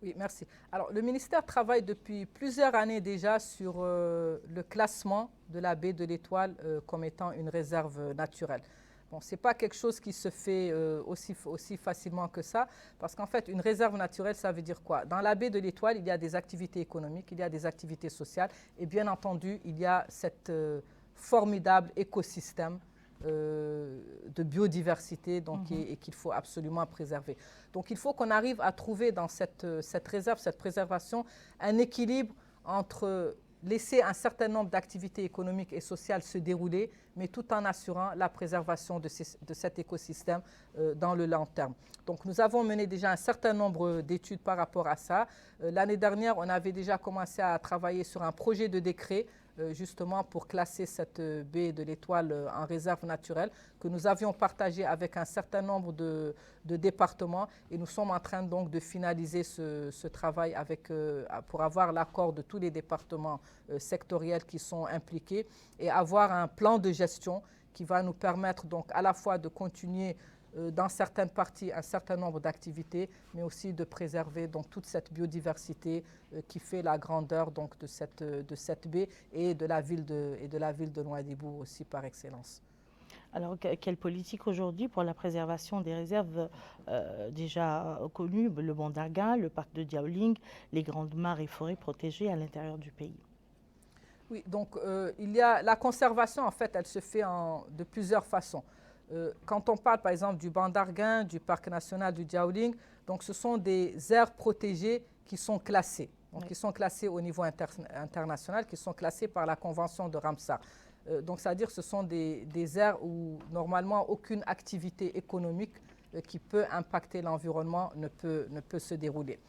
Oui, merci. Alors, le ministère travaille depuis plusieurs années déjà sur le classement de la baie de l'Étoile comme étant une réserve naturelle. Bon, ce n'est pas quelque chose qui se fait aussi facilement que ça, parce qu'en fait, une réserve naturelle, ça veut dire quoi? Dans la baie de l'Étoile, il y a des activités économiques, il y a des activités sociales, et bien entendu, il y a cet formidable écosystème de biodiversité donc, et qu'il faut absolument préserver. Donc il faut qu'on arrive à trouver dans cette réserve, cette préservation, un équilibre entre laisser un certain nombre d'activités économiques et sociales se dérouler, mais tout en assurant la préservation de cet écosystème dans le long terme. Donc nous avons mené déjà un certain nombre d'études par rapport à ça. L'année dernière, on avait déjà commencé à travailler sur un projet de décret justement pour classer cette baie de l'Étoile en réserve naturelle que nous avions partagé avec un certain nombre de départements et nous sommes en train donc de finaliser ce travail pour avoir l'accord de tous les départements sectoriels qui sont impliqués et avoir un plan de gestion qui va nous permettre donc à la fois de continuer dans certaines parties un certain nombre d'activités, mais aussi de préserver donc toute cette biodiversité qui fait la grandeur donc de cette baie et de la ville de Nouadhibou aussi par excellence. Alors, quelle politique aujourd'hui pour la préservation des réserves déjà connues, le banc d'Arguin, le parc de Diaoling, les grandes mares et forêts protégées à l'intérieur du pays? Oui, donc il y a la conservation, en fait, elle se fait de plusieurs façons. Quand on parle par exemple du banc d'Arguin, du parc national du Diaoling, donc ce sont des aires protégées qui sont classées. Donc, qui sont classées au niveau international, qui sont classées par la convention de Ramsar. Donc c'est-à-dire que ce sont des aires où normalement aucune activité économique qui peut impacter l'environnement ne peut se dérouler.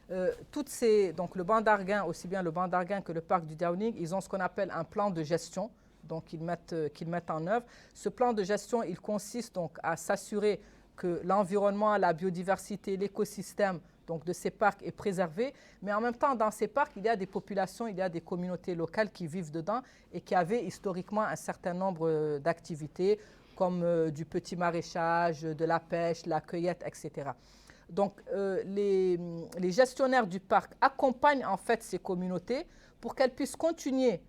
Donc le banc d'Arguin, aussi bien le banc d'Arguin que le parc du Diaoling, ils ont ce qu'on appelle un plan de gestion. Donc, qu'ils mettent en œuvre. Ce plan de gestion, il consiste donc à s'assurer que l'environnement, la biodiversité, l'écosystème donc de ces parcs est préservé. Mais en même temps, dans ces parcs, il y a des populations, il y a des communautés locales qui vivent dedans et qui avaient historiquement un certain nombre d'activités comme du petit maraîchage, de la pêche, la cueillette, etc. Donc, les gestionnaires du parc accompagnent en fait ces communautés pour qu'elles puissent continuer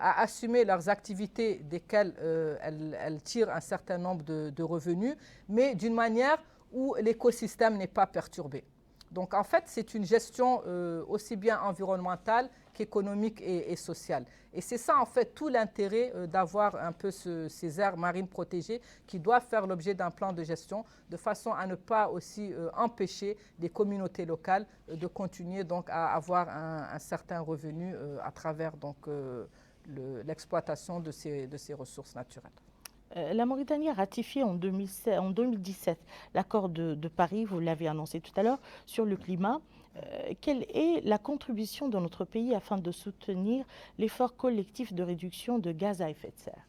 à assumer leurs activités desquelles elles tirent un certain nombre de revenus, mais d'une manière où l'écosystème n'est pas perturbé. Donc en fait, c'est une gestion aussi bien environnementale qu'économique et sociale. Et c'est ça en fait tout l'intérêt d'avoir un peu ces aires marines protégées qui doivent faire l'objet d'un plan de gestion de façon à ne pas aussi empêcher les communautés locales de continuer donc à avoir un certain revenu à travers donc l'exploitation de ces ressources naturelles. La Mauritanie a ratifié en 2017 l'accord de Paris, vous l'avez annoncé tout à l'heure, sur le climat. Quelle est la contribution de notre pays afin de soutenir l'effort collectif de réduction de gaz à effet de serre?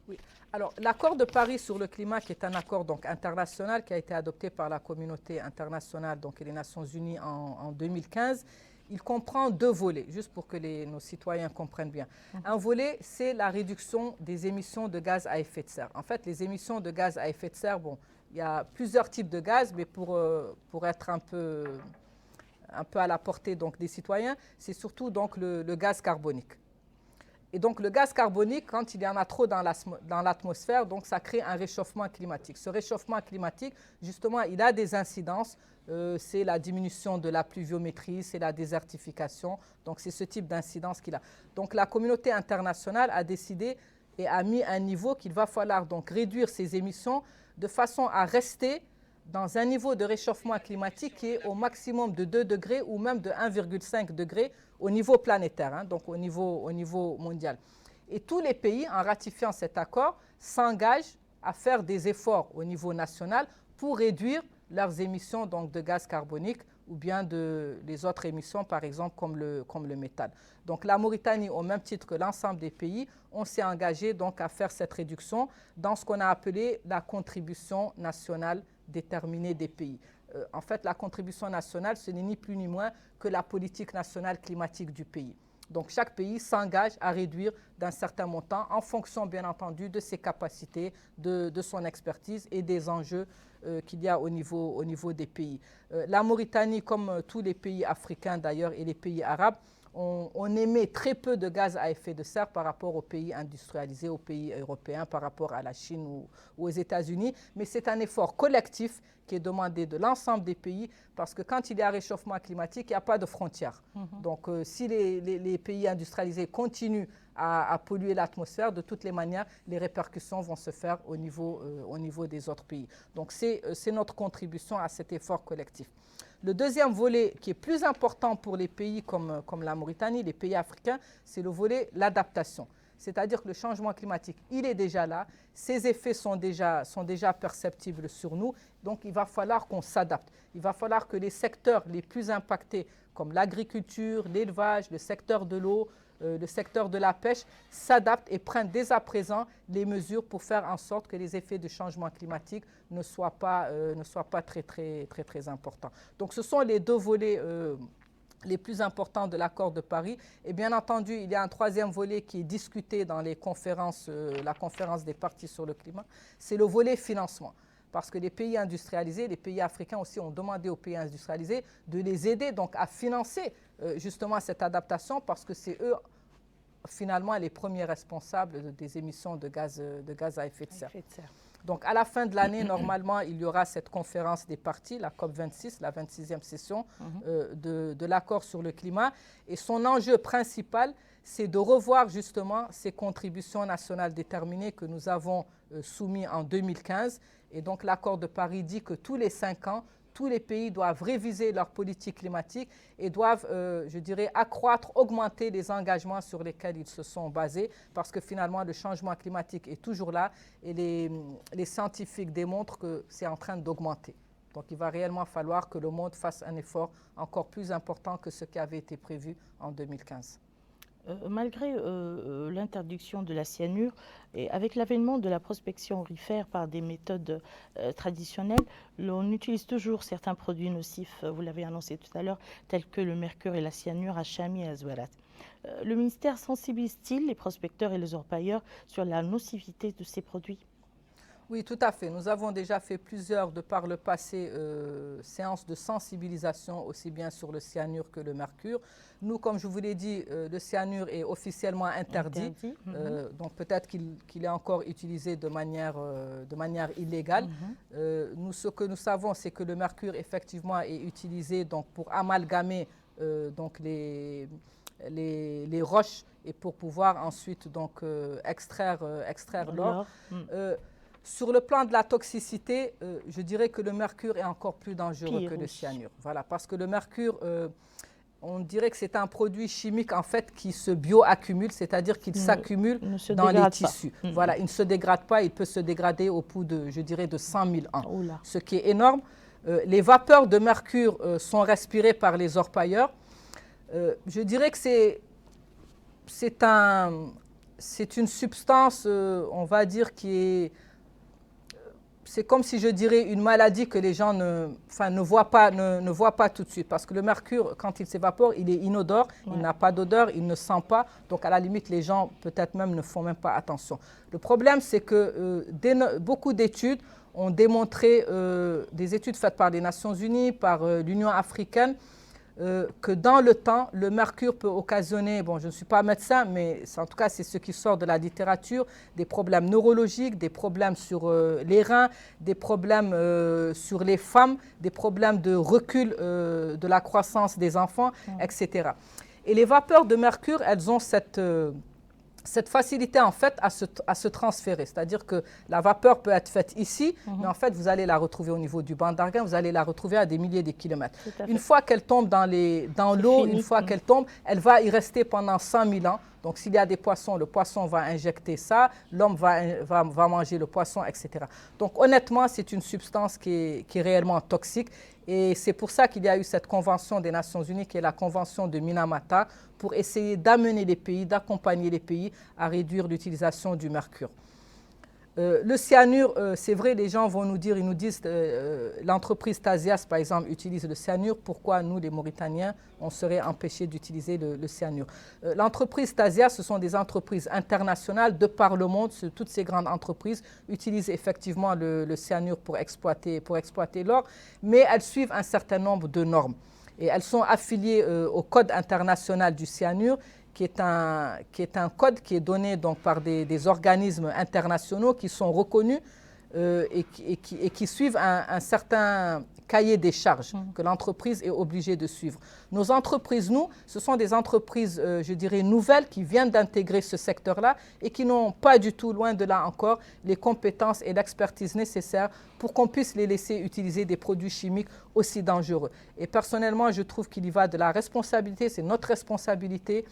Oui. Alors, l'accord de Paris sur le climat, qui est un accord donc, international qui a été adopté par la communauté internationale donc, et les Nations Unies en 2015, il comprend deux volets, juste pour que nos citoyens comprennent bien. Un volet, c'est la réduction des émissions de gaz à effet de serre. En fait, les émissions de gaz à effet de serre, bon, il y a plusieurs types de gaz, mais pour être un peu à la portée donc, des citoyens, c'est surtout donc, le gaz carbonique. Et donc le gaz carbonique, quand il y en a trop dans l'atmosphère, donc ça crée un réchauffement climatique. Ce réchauffement climatique, justement, il a des incidences. C'est la diminution de la pluviométrie, c'est la désertification. Donc c'est ce type d'incidence qu'il a. Donc la communauté internationale a décidé et a mis un niveau qu'il va falloir donc réduire ces émissions de façon à rester dans un niveau de réchauffement climatique qui est au maximum de 2 degrés ou même de 1,5 degré au niveau planétaire, hein, donc au niveau mondial. Et tous les pays, en ratifiant cet accord, s'engagent à faire des efforts au niveau national pour réduire leurs émissions donc, de gaz carbonique ou bien les autres émissions, par exemple, comme le méthane. Donc la Mauritanie, au même titre que l'ensemble des pays, on s'est engagé donc à faire cette réduction dans ce qu'on a appelé la contribution nationale déterminée des pays. En fait, la contribution nationale, ce n'est ni plus ni moins que la politique nationale climatique du pays. Donc chaque pays s'engage à réduire d'un certain montant en fonction, bien entendu, de ses capacités, de son expertise et des enjeux qu'il y a au niveau des pays. La Mauritanie, comme tous les pays africains d'ailleurs et les pays arabes, on émet très peu de gaz à effet de serre par rapport aux pays industrialisés, aux pays européens, par rapport à la Chine ou aux États-Unis. Mais c'est un effort collectif qui est demandé de l'ensemble des pays parce que quand il y a un réchauffement climatique, il n'y a pas de frontières. Donc si les pays industrialisés continuent à polluer l'atmosphère, de toutes les manières, les répercussions vont se faire au niveau des autres pays. Donc c'est notre contribution à cet effort collectif. Le deuxième volet qui est plus important pour les pays comme la Mauritanie, les pays africains, c'est le volet l'adaptation. C'est-à-dire que le changement climatique, il est déjà là, ses effets sont déjà perceptibles sur nous, donc il va falloir qu'on s'adapte. Il va falloir que les secteurs les plus impactés, comme l'agriculture, l'élevage, le secteur de l'eau, le secteur de la pêche, s'adaptent et prennent dès à présent les mesures pour faire en sorte que les effets du changement climatique ne soient pas très importants. Donc ce sont les deux volets les plus importants de l'accord de Paris. Et bien entendu, il y a un troisième volet qui est discuté dans les conférences, la conférence des parties sur le climat, c'est le volet financement. Parce que les pays industrialisés, les pays africains aussi ont demandé aux pays industrialisés de les aider donc à financer justement cette adaptation parce que c'est eux finalement les premiers responsables des émissions de gaz à effet de serre. Donc à la fin de l'année, normalement, il y aura cette conférence des parties, la COP26, la 26e session de l'accord sur le climat. Et son enjeu principal, c'est de revoir justement ces contributions nationales déterminées que nous avons soumises en 2015. Et donc l'accord de Paris dit que tous les 5 ans, tous les pays doivent réviser leur politique climatique et doivent, je dirais, accroître, augmenter les engagements sur lesquels ils se sont basés parce que finalement, le changement climatique est toujours là et les scientifiques démontrent que c'est en train d'augmenter. Donc, il va réellement falloir que le monde fasse un effort encore plus important que ce qui avait été prévu en 2015. Malgré l'interdiction de la cyanure et avec l'avènement de la prospection aurifère par des méthodes traditionnelles, on utilise toujours certains produits nocifs, vous l'avez annoncé tout à l'heure, tels que le mercure et la cyanure à Chami et à Zouarat. Le ministère sensibilise-t-il les prospecteurs et les orpailleurs sur la nocivité de ces produits ? Oui, tout à fait. Nous avons déjà fait plusieurs, de par le passé, séances de sensibilisation, aussi bien sur le cyanure que le mercure. Nous, comme je vous l'ai dit, le cyanure est officiellement interdit. Donc peut-être qu'il est encore utilisé de manière illégale. Nous, ce que nous savons, c'est que le mercure, effectivement, est utilisé donc, pour amalgamer donc les roches et pour pouvoir ensuite donc, extraire l'or. Sur le plan de la toxicité, je dirais que le mercure est encore plus dangereux que le cyanure. Voilà, parce que le mercure, on dirait que c'est un produit chimique en fait qui se bioaccumule, c'est-à-dire qu'il s'accumule dans les tissus. Voilà, il ne se dégrade pas, il peut se dégrader au bout de, je dirais, de 100 000 ans, ce qui est énorme. Les vapeurs de mercure sont respirées par les orpailleurs. Je dirais que c'est une substance, on va dire, qui est... C'est comme si je dirais une maladie que les gens ne voient pas tout de suite. Parce que le mercure, quand il s'évapore, il est inodore, il n'a pas d'odeur, il ne sent pas. Donc à la limite, les gens peut-être même ne font même pas attention. Le problème, c'est que beaucoup d'études ont démontré, des études faites par les Nations Unies, par l'Union africaine, que dans le temps, le mercure peut occasionner, bon, je ne suis pas médecin, mais en tout cas, c'est ce qui sort de la littérature, des problèmes neurologiques, des problèmes sur les reins, des problèmes sur les femmes, des problèmes de recul de la croissance des enfants, etc. Et les vapeurs de mercure, elles ont cette facilité en fait à se transférer. C'est-à-dire que la vapeur peut être faite ici, mais en fait vous allez la retrouver au niveau du banc d'Arguin, vous allez la retrouver à des milliers de kilomètres. Une fois qu'elle tombe dans l'eau, une fois qu'elle tombe, elle va y rester pendant 100 000 ans. Donc s'il y a des poissons, le poisson va injecter ça, l'homme va manger le poisson, etc. Donc honnêtement, c'est une substance qui est réellement toxique. Et c'est pour ça qu'il y a eu cette convention des Nations Unies, qui est la convention de Minamata, pour essayer d'amener les pays, d'accompagner les pays à réduire l'utilisation du mercure. Le cyanure, c'est vrai, les gens vont nous dire, ils nous disent, l'entreprise Tasiast, par exemple, utilise le cyanure. Pourquoi nous, les Mauritaniens, on serait empêchés d'utiliser le cyanure? L'entreprise Tasiast, ce sont des entreprises internationales de par le monde. Toutes ces grandes entreprises utilisent effectivement le cyanure pour exploiter l'or, mais elles suivent un certain nombre de normes. Et elles sont affiliées au Code international du cyanure, qui est un code qui est donné donc par des organismes internationaux qui sont reconnus et qui suivent un certain cahier des charges que l'entreprise est obligée de suivre. Nos entreprises, nous, ce sont des entreprises, je dirais, nouvelles qui viennent d'intégrer ce secteur-là et qui n'ont pas du tout, loin de là encore, les compétences et l'expertise nécessaires pour qu'on puisse les laisser utiliser des produits chimiques aussi dangereux. Et personnellement, je trouve qu'il y va de la responsabilité, c'est notre responsabilité,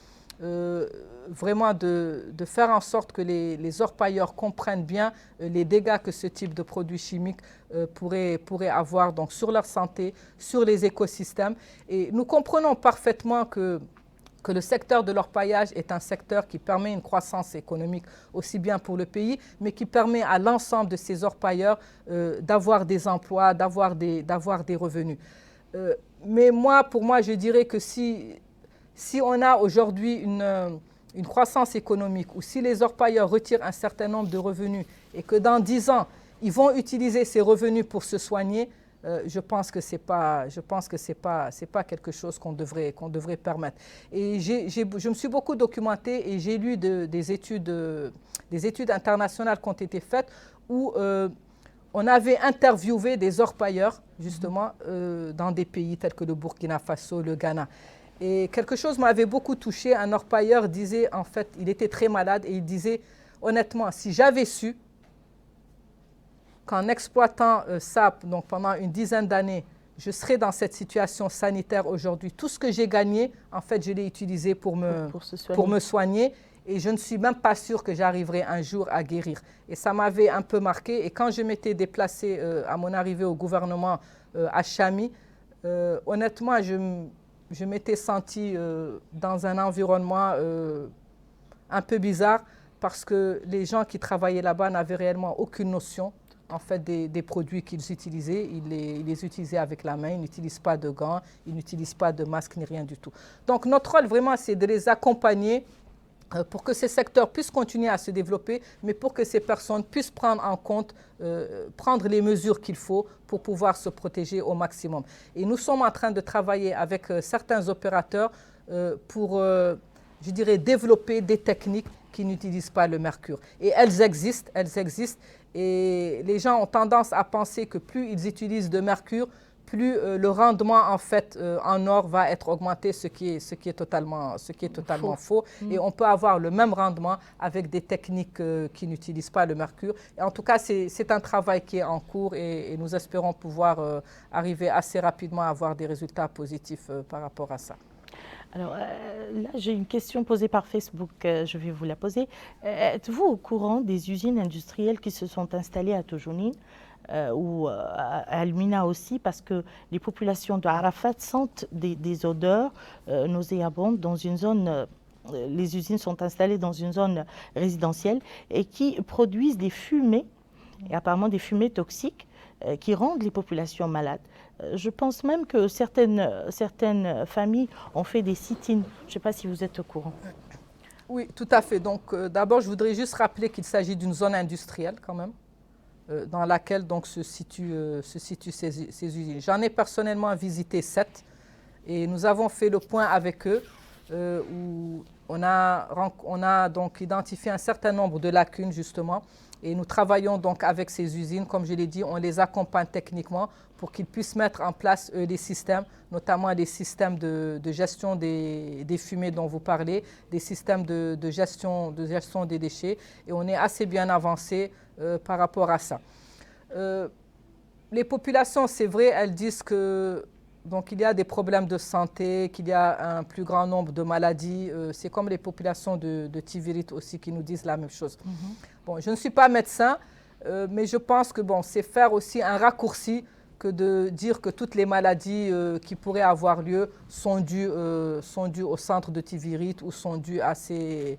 vraiment de faire en sorte que les orpailleurs comprennent bien les dégâts que ce type de produits chimiques pourrait avoir donc, sur leur santé, sur les écosystèmes. Et nous comprenons parfaitement que le secteur de l'orpaillage est un secteur qui permet une croissance économique aussi bien pour le pays, mais qui permet à l'ensemble de ces orpailleurs d'avoir des emplois, d'avoir des revenus. Mais pour moi, je dirais que si on a aujourd'hui une croissance économique ou si les orpailleurs retirent un certain nombre de revenus et que dans 10 ans, ils vont utiliser ces revenus pour se soigner, je pense que c'est pas quelque chose qu'on devrait permettre. Et je me suis beaucoup documentée et j'ai lu des études internationales qui ont été faites où on avait interviewé des orpailleurs, justement, dans des pays tels que le Burkina Faso, le Ghana. Et quelque chose m'avait beaucoup touché. Un orpailleur disait, en fait, il était très malade et il disait, honnêtement, si j'avais su qu'en exploitant ça donc pendant une dizaine d'années, je serais dans cette situation sanitaire aujourd'hui, tout ce que j'ai gagné, en fait, je l'ai utilisé pour me soigner. Et je ne suis même pas sûre que j'arriverai un jour à guérir. Et ça m'avait un peu marqué. Et quand je m'étais déplacée à mon arrivée au gouvernement à Chami, honnêtement, je m'étais sentie dans un environnement un peu bizarre parce que les gens qui travaillaient là-bas n'avaient réellement aucune notion en fait, des produits qu'ils utilisaient. Ils les utilisaient avec la main, ils n'utilisent pas de gants, ils n'utilisent pas de masque ni rien du tout. Donc notre rôle vraiment, c'est de les accompagner pour que ces secteurs puissent continuer à se développer, mais pour que ces personnes puissent prendre en compte, prendre les mesures qu'il faut pour pouvoir se protéger au maximum. Et nous sommes en train de travailler avec certains opérateurs pour, je dirais, développer des techniques qui n'utilisent pas le mercure. Et elles existent. Et les gens ont tendance à penser que plus ils utilisent de mercure, plus le rendement en fait en or va être augmenté, ce qui est totalement faux. Et on peut avoir le même rendement avec des techniques qui n'utilisent pas le mercure. Et en tout cas, c'est un travail qui est en cours et nous espérons pouvoir arriver assez rapidement à avoir des résultats positifs par rapport à ça. Alors là, j'ai une question posée par Facebook, je vais vous la poser. Êtes-vous au courant des usines industrielles qui se sont installées à Tojounine ou à Al-Mina aussi, parce que les populations de Arafat sentent des odeurs nauséabondes dans une zone, les usines sont installées dans une zone résidentielle et qui produisent des fumées, et apparemment des fumées toxiques, qui rendent les populations malades. Je pense même que certaines familles ont fait des sit-ins. Je ne sais pas si vous êtes au courant. Oui, tout à fait. Donc d'abord, je voudrais juste rappeler qu'il s'agit d'une zone industrielle quand même, dans laquelle donc, se situent ces usines. J'en ai personnellement visité 7 et nous avons fait le point avec eux où on a donc identifié un certain nombre de lacunes justement. Et nous travaillons donc avec ces usines, comme je l'ai dit, on les accompagne techniquement pour qu'ils puissent mettre en place des systèmes, notamment des systèmes de gestion des fumées dont vous parlez, des systèmes de gestion des déchets. Et on est assez bien avancé par rapport à ça. Les populations, c'est vrai, elles disent que donc, il y a des problèmes de santé, qu'il y a un plus grand nombre de maladies. C'est comme les populations de Tivirit aussi qui nous disent la même chose. Bon, je ne suis pas médecin, mais je pense que bon, c'est faire aussi un raccourci que de dire que toutes les maladies qui pourraient avoir lieu sont dues au centre de Tivirit ou sont dues à ces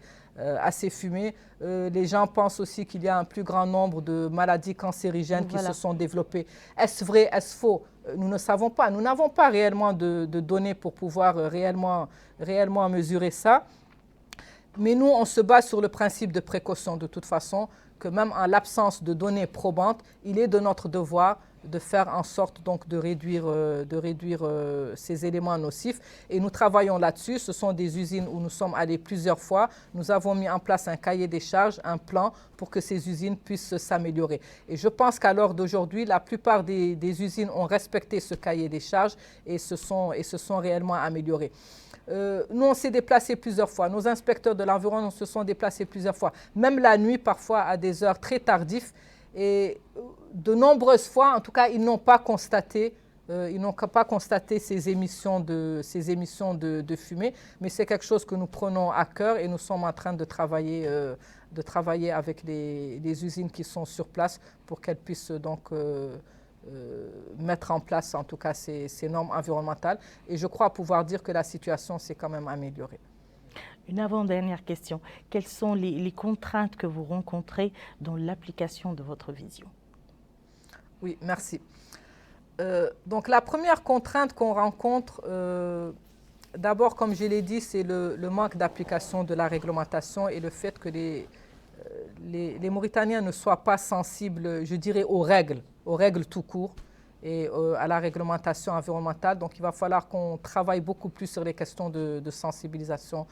fumées. Les gens pensent aussi qu'il y a un plus grand nombre de maladies cancérigènes qui se sont développées. Est-ce vrai, est-ce faux? Nous ne savons pas. Nous n'avons pas réellement de données pour pouvoir réellement mesurer ça. Mais nous, on se base sur le principe de précaution de toute façon, que même en l'absence de données probantes, il est de notre devoir de faire en sorte donc de réduire ces éléments nocifs. Et nous travaillons là-dessus. Ce sont des usines où nous sommes allés plusieurs fois. Nous avons mis en place un cahier des charges, un plan pour que ces usines puissent s'améliorer. Et je pense qu'à l'heure d'aujourd'hui, la plupart des usines ont respecté ce cahier des charges et se sont réellement améliorées. Nous, on s'est déplacés plusieurs fois. Nos inspecteurs de l'environnement se sont déplacés plusieurs fois, même la nuit, parfois à des heures très tardives. Et de nombreuses fois, en tout cas, ils n'ont pas constaté ces émissions de fumée. Mais c'est quelque chose que nous prenons à cœur et nous sommes en train de travailler avec les usines qui sont sur place pour qu'elles puissent donc mettre en place en tout cas ces normes environnementales. Et je crois pouvoir dire que la situation s'est quand même améliorée. Une avant-dernière question. Quelles sont les contraintes que vous rencontrez dans l'application de votre vision? Oui, merci. Donc la première contrainte qu'on rencontre, d'abord, comme je l'ai dit, c'est le manque d'application de la réglementation et le fait que les Mauritaniens ne soient pas sensibles, je dirais, aux règles tout court et à la réglementation environnementale. Donc, il va falloir qu'on travaille beaucoup plus sur les questions de sensibilisation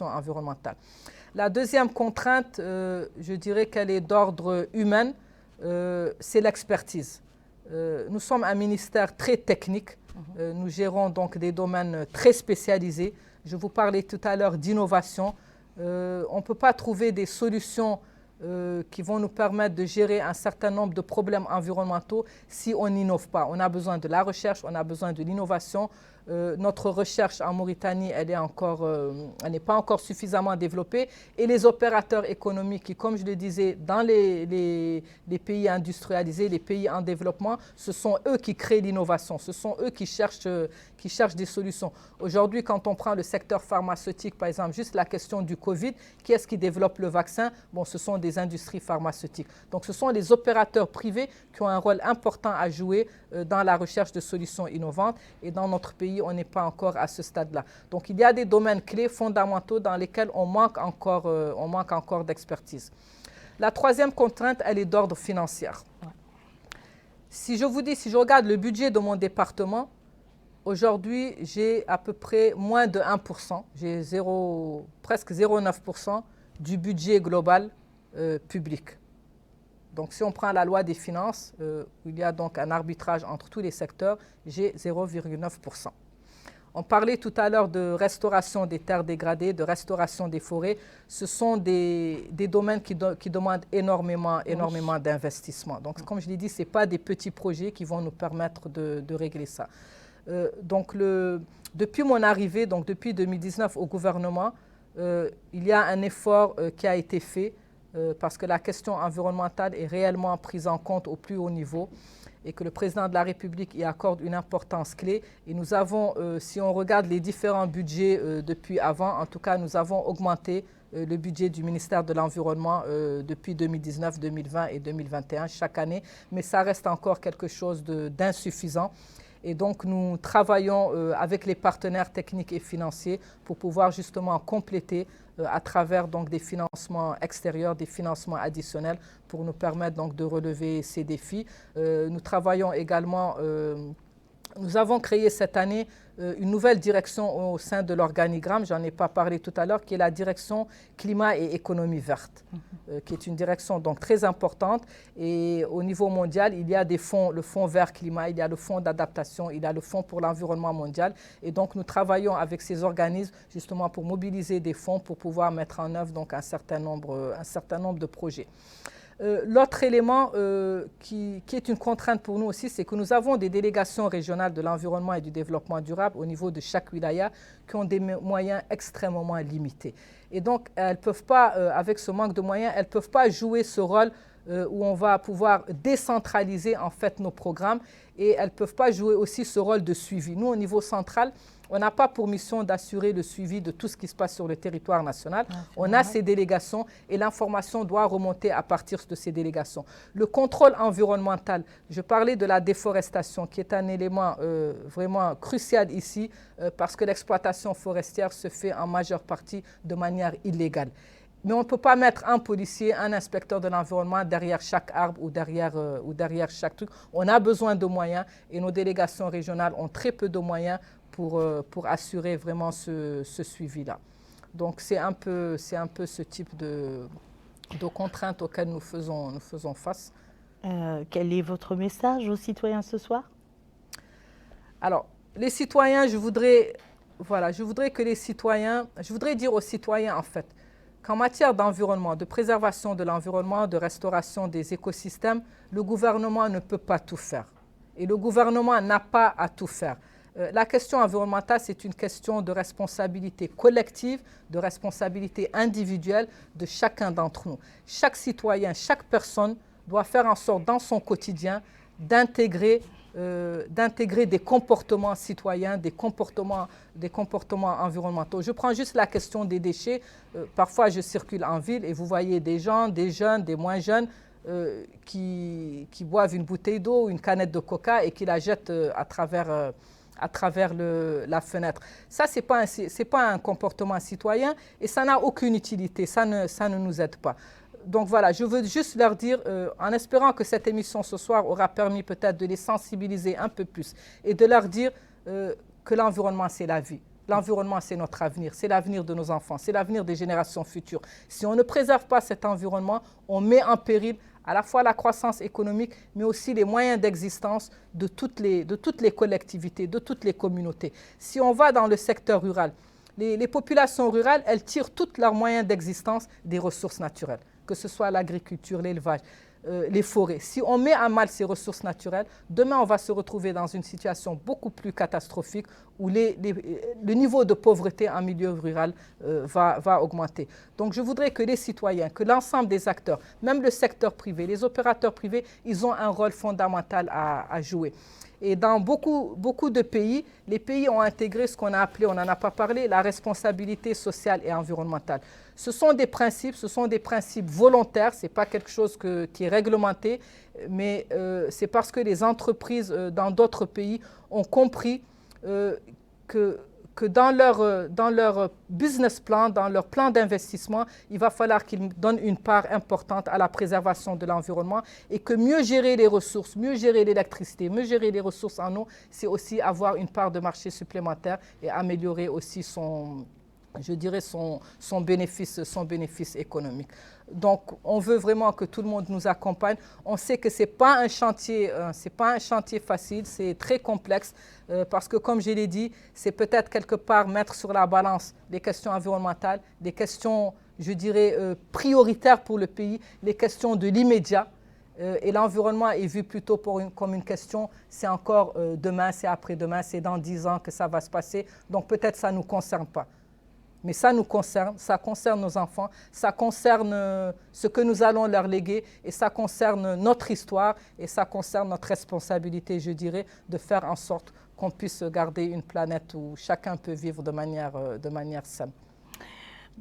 environnementale. La deuxième contrainte, je dirais qu'elle est d'ordre humain, c'est l'expertise. Nous sommes un ministère très technique. Nous gérons donc des domaines très spécialisés. Je vous parlais tout à l'heure d'innovation. On ne peut pas trouver des solutions qui vont nous permettre de gérer un certain nombre de problèmes environnementaux si on n'innove pas. On a besoin de la recherche, on a besoin de l'innovation. Notre recherche en Mauritanie, elle n'est pas encore suffisamment développée. Et les opérateurs économiques qui, comme je le disais, dans les pays industrialisés, les pays en développement, ce sont eux qui créent l'innovation. Ce sont eux qui cherchent des solutions. Aujourd'hui, quand on prend le secteur pharmaceutique, par exemple, juste la question du Covid, qui est-ce qui développe le vaccin? Bon, ce sont des industries pharmaceutiques. Donc, ce sont les opérateurs privés qui ont un rôle important à jouer dans la recherche de solutions innovantes. Et dans notre pays, pays, on n'est pas encore à ce stade-là. Donc il y a des domaines clés fondamentaux dans lesquels on manque encore d'expertise. La troisième contrainte, elle est d'ordre financier. Si je regarde le budget de mon département, aujourd'hui, j'ai à peu près moins de 1%, j'ai presque 0,9% du budget global public. Donc, si on prend la loi des finances, où il y a donc un arbitrage entre tous les secteurs, j'ai 0,9%. On parlait tout à l'heure de restauration des terres dégradées, de restauration des forêts. Ce sont des domaines qui demandent énormément d'investissement. Donc, comme je l'ai dit, ce n'est pas des petits projets qui vont nous permettre de régler ça. Depuis mon arrivée, donc depuis 2019 au gouvernement, il y a un effort qui a été fait parce que la question environnementale est réellement prise en compte au plus haut niveau et que le président de la République y accorde une importance clé. Et nous avons, si on regarde les différents budgets depuis avant, en tout cas, nous avons augmenté le budget du ministère de l'Environnement depuis 2019, 2020 et 2021 chaque année, mais ça reste encore quelque chose d'insuffisant. Et donc, nous travaillons avec les partenaires techniques et financiers pour pouvoir justement compléter à travers donc, des financements extérieurs, des financements additionnels pour nous permettre donc, de relever ces défis. Nous travaillons également, nous avons créé cette année une nouvelle direction au sein de l'organigramme, j'en ai pas parlé tout à l'heure, qui est la direction climat et économie verte, qui est une direction donc très importante. Et au niveau mondial, il y a des fonds, le fonds vert climat, il y a le fonds d'adaptation, il y a le fonds pour l'environnement mondial. Et donc nous travaillons avec ces organismes justement pour mobiliser des fonds pour pouvoir mettre en œuvre donc un certain nombre de projets. L'autre élément qui est une contrainte pour nous aussi, c'est que nous avons des délégations régionales de l'environnement et du développement durable au niveau de chaque wilaya qui ont des moyens extrêmement limités. Et donc, elles ne peuvent pas, avec ce manque de moyens, elles ne peuvent pas jouer ce rôle où on va pouvoir décentraliser en fait nos programmes et elles ne peuvent pas jouer aussi ce rôle de suivi. Nous, au niveau central, on n'a pas pour mission d'assurer le suivi de tout ce qui se passe sur le territoire national. On a ces délégations et l'information doit remonter à partir de ces délégations. Le contrôle environnemental, je parlais de la déforestation qui est un élément vraiment crucial ici parce que l'exploitation forestière se fait en majeure partie de manière illégale. Mais on ne peut pas mettre un policier, un inspecteur de l'environnement derrière chaque arbre ou derrière chaque truc. On a besoin de moyens et nos délégations régionales ont très peu de moyens pour assurer vraiment ce suivi-là. Donc c'est un peu ce type de contraintes auxquelles nous faisons face. Quel est votre message aux citoyens ce soir? Alors, les citoyens, je voudrais dire aux citoyens en fait, qu'en matière d'environnement, de préservation de l'environnement, de restauration des écosystèmes, le gouvernement ne peut pas tout faire. Et le gouvernement n'a pas à tout faire. La question environnementale, c'est une question de responsabilité collective, de responsabilité individuelle de chacun d'entre nous. Chaque citoyen, chaque personne doit faire en sorte dans son quotidien d'intégrer des comportements citoyens, des comportements environnementaux. Je prends juste la question des déchets. Parfois, je circule en ville et vous voyez des gens, des jeunes, des moins jeunes, qui boivent une bouteille d'eau, une canette de coca et qui la jettent à travers la fenêtre. Ça, ce n'est pas un comportement citoyen et ça n'a aucune utilité, ça ne nous aide pas. Donc voilà, je veux juste leur dire, en espérant que cette émission ce soir aura permis peut-être de les sensibiliser un peu plus et de leur dire que l'environnement, c'est la vie. L'environnement, c'est notre avenir, c'est l'avenir de nos enfants, c'est l'avenir des générations futures. Si on ne préserve pas cet environnement, on met en péril à la fois la croissance économique, mais aussi les moyens d'existence de toutes les collectivités, de toutes les communautés. Si on va dans le secteur rural, les populations rurales, elles tirent tous leurs moyens d'existence des ressources naturelles, que ce soit l'agriculture, l'élevage, les forêts. Si on met à mal ces ressources naturelles, demain on va se retrouver dans une situation beaucoup plus catastrophique où le niveau de pauvreté en milieu rural va augmenter. Donc je voudrais que les citoyens, que l'ensemble des acteurs, même le secteur privé, les opérateurs privés, ils ont un rôle fondamental à jouer. Et dans beaucoup de pays, les pays ont intégré ce qu'on a appelé, on n'en a pas parlé, la responsabilité sociale et environnementale. Ce sont des principes volontaires, ce n'est pas quelque chose qui est réglementé, mais c'est parce que les entreprises dans d'autres pays ont compris que dans leur business plan, dans leur plan d'investissement, il va falloir qu'ils donnent une part importante à la préservation de l'environnement et que mieux gérer les ressources, mieux gérer l'électricité, mieux gérer les ressources en eau, c'est aussi avoir une part de marché supplémentaire et améliorer aussi je dirais son bénéfice économique. Donc, on veut vraiment que tout le monde nous accompagne. On sait que ce n'est pas un chantier facile, c'est très complexe parce que, comme je l'ai dit, c'est peut-être quelque part mettre sur la balance les questions environnementales, les questions, je dirais, prioritaires pour le pays, les questions de l'immédiat. Et l'environnement est vu plutôt comme une question, c'est encore demain, c'est après-demain, c'est dans 10 ans que ça va se passer. Donc, peut-être ça ne nous concerne pas. Mais ça nous concerne, ça concerne nos enfants, ça concerne ce que nous allons leur léguer et ça concerne notre histoire et ça concerne notre responsabilité, je dirais, de faire en sorte qu'on puisse garder une planète où chacun peut vivre de manière saine.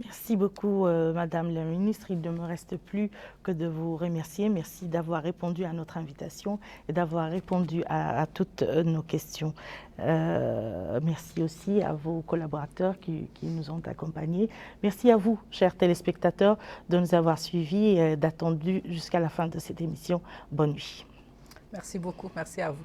Merci beaucoup, Madame la Ministre. Il ne me reste plus que de vous remercier. Merci d'avoir répondu à notre invitation et d'avoir répondu à toutes nos questions. Merci aussi à vos collaborateurs qui nous ont accompagnés. Merci à vous, chers téléspectateurs, de nous avoir suivis et d'attendu jusqu'à la fin de cette émission. Bonne nuit. Merci beaucoup. Merci à vous.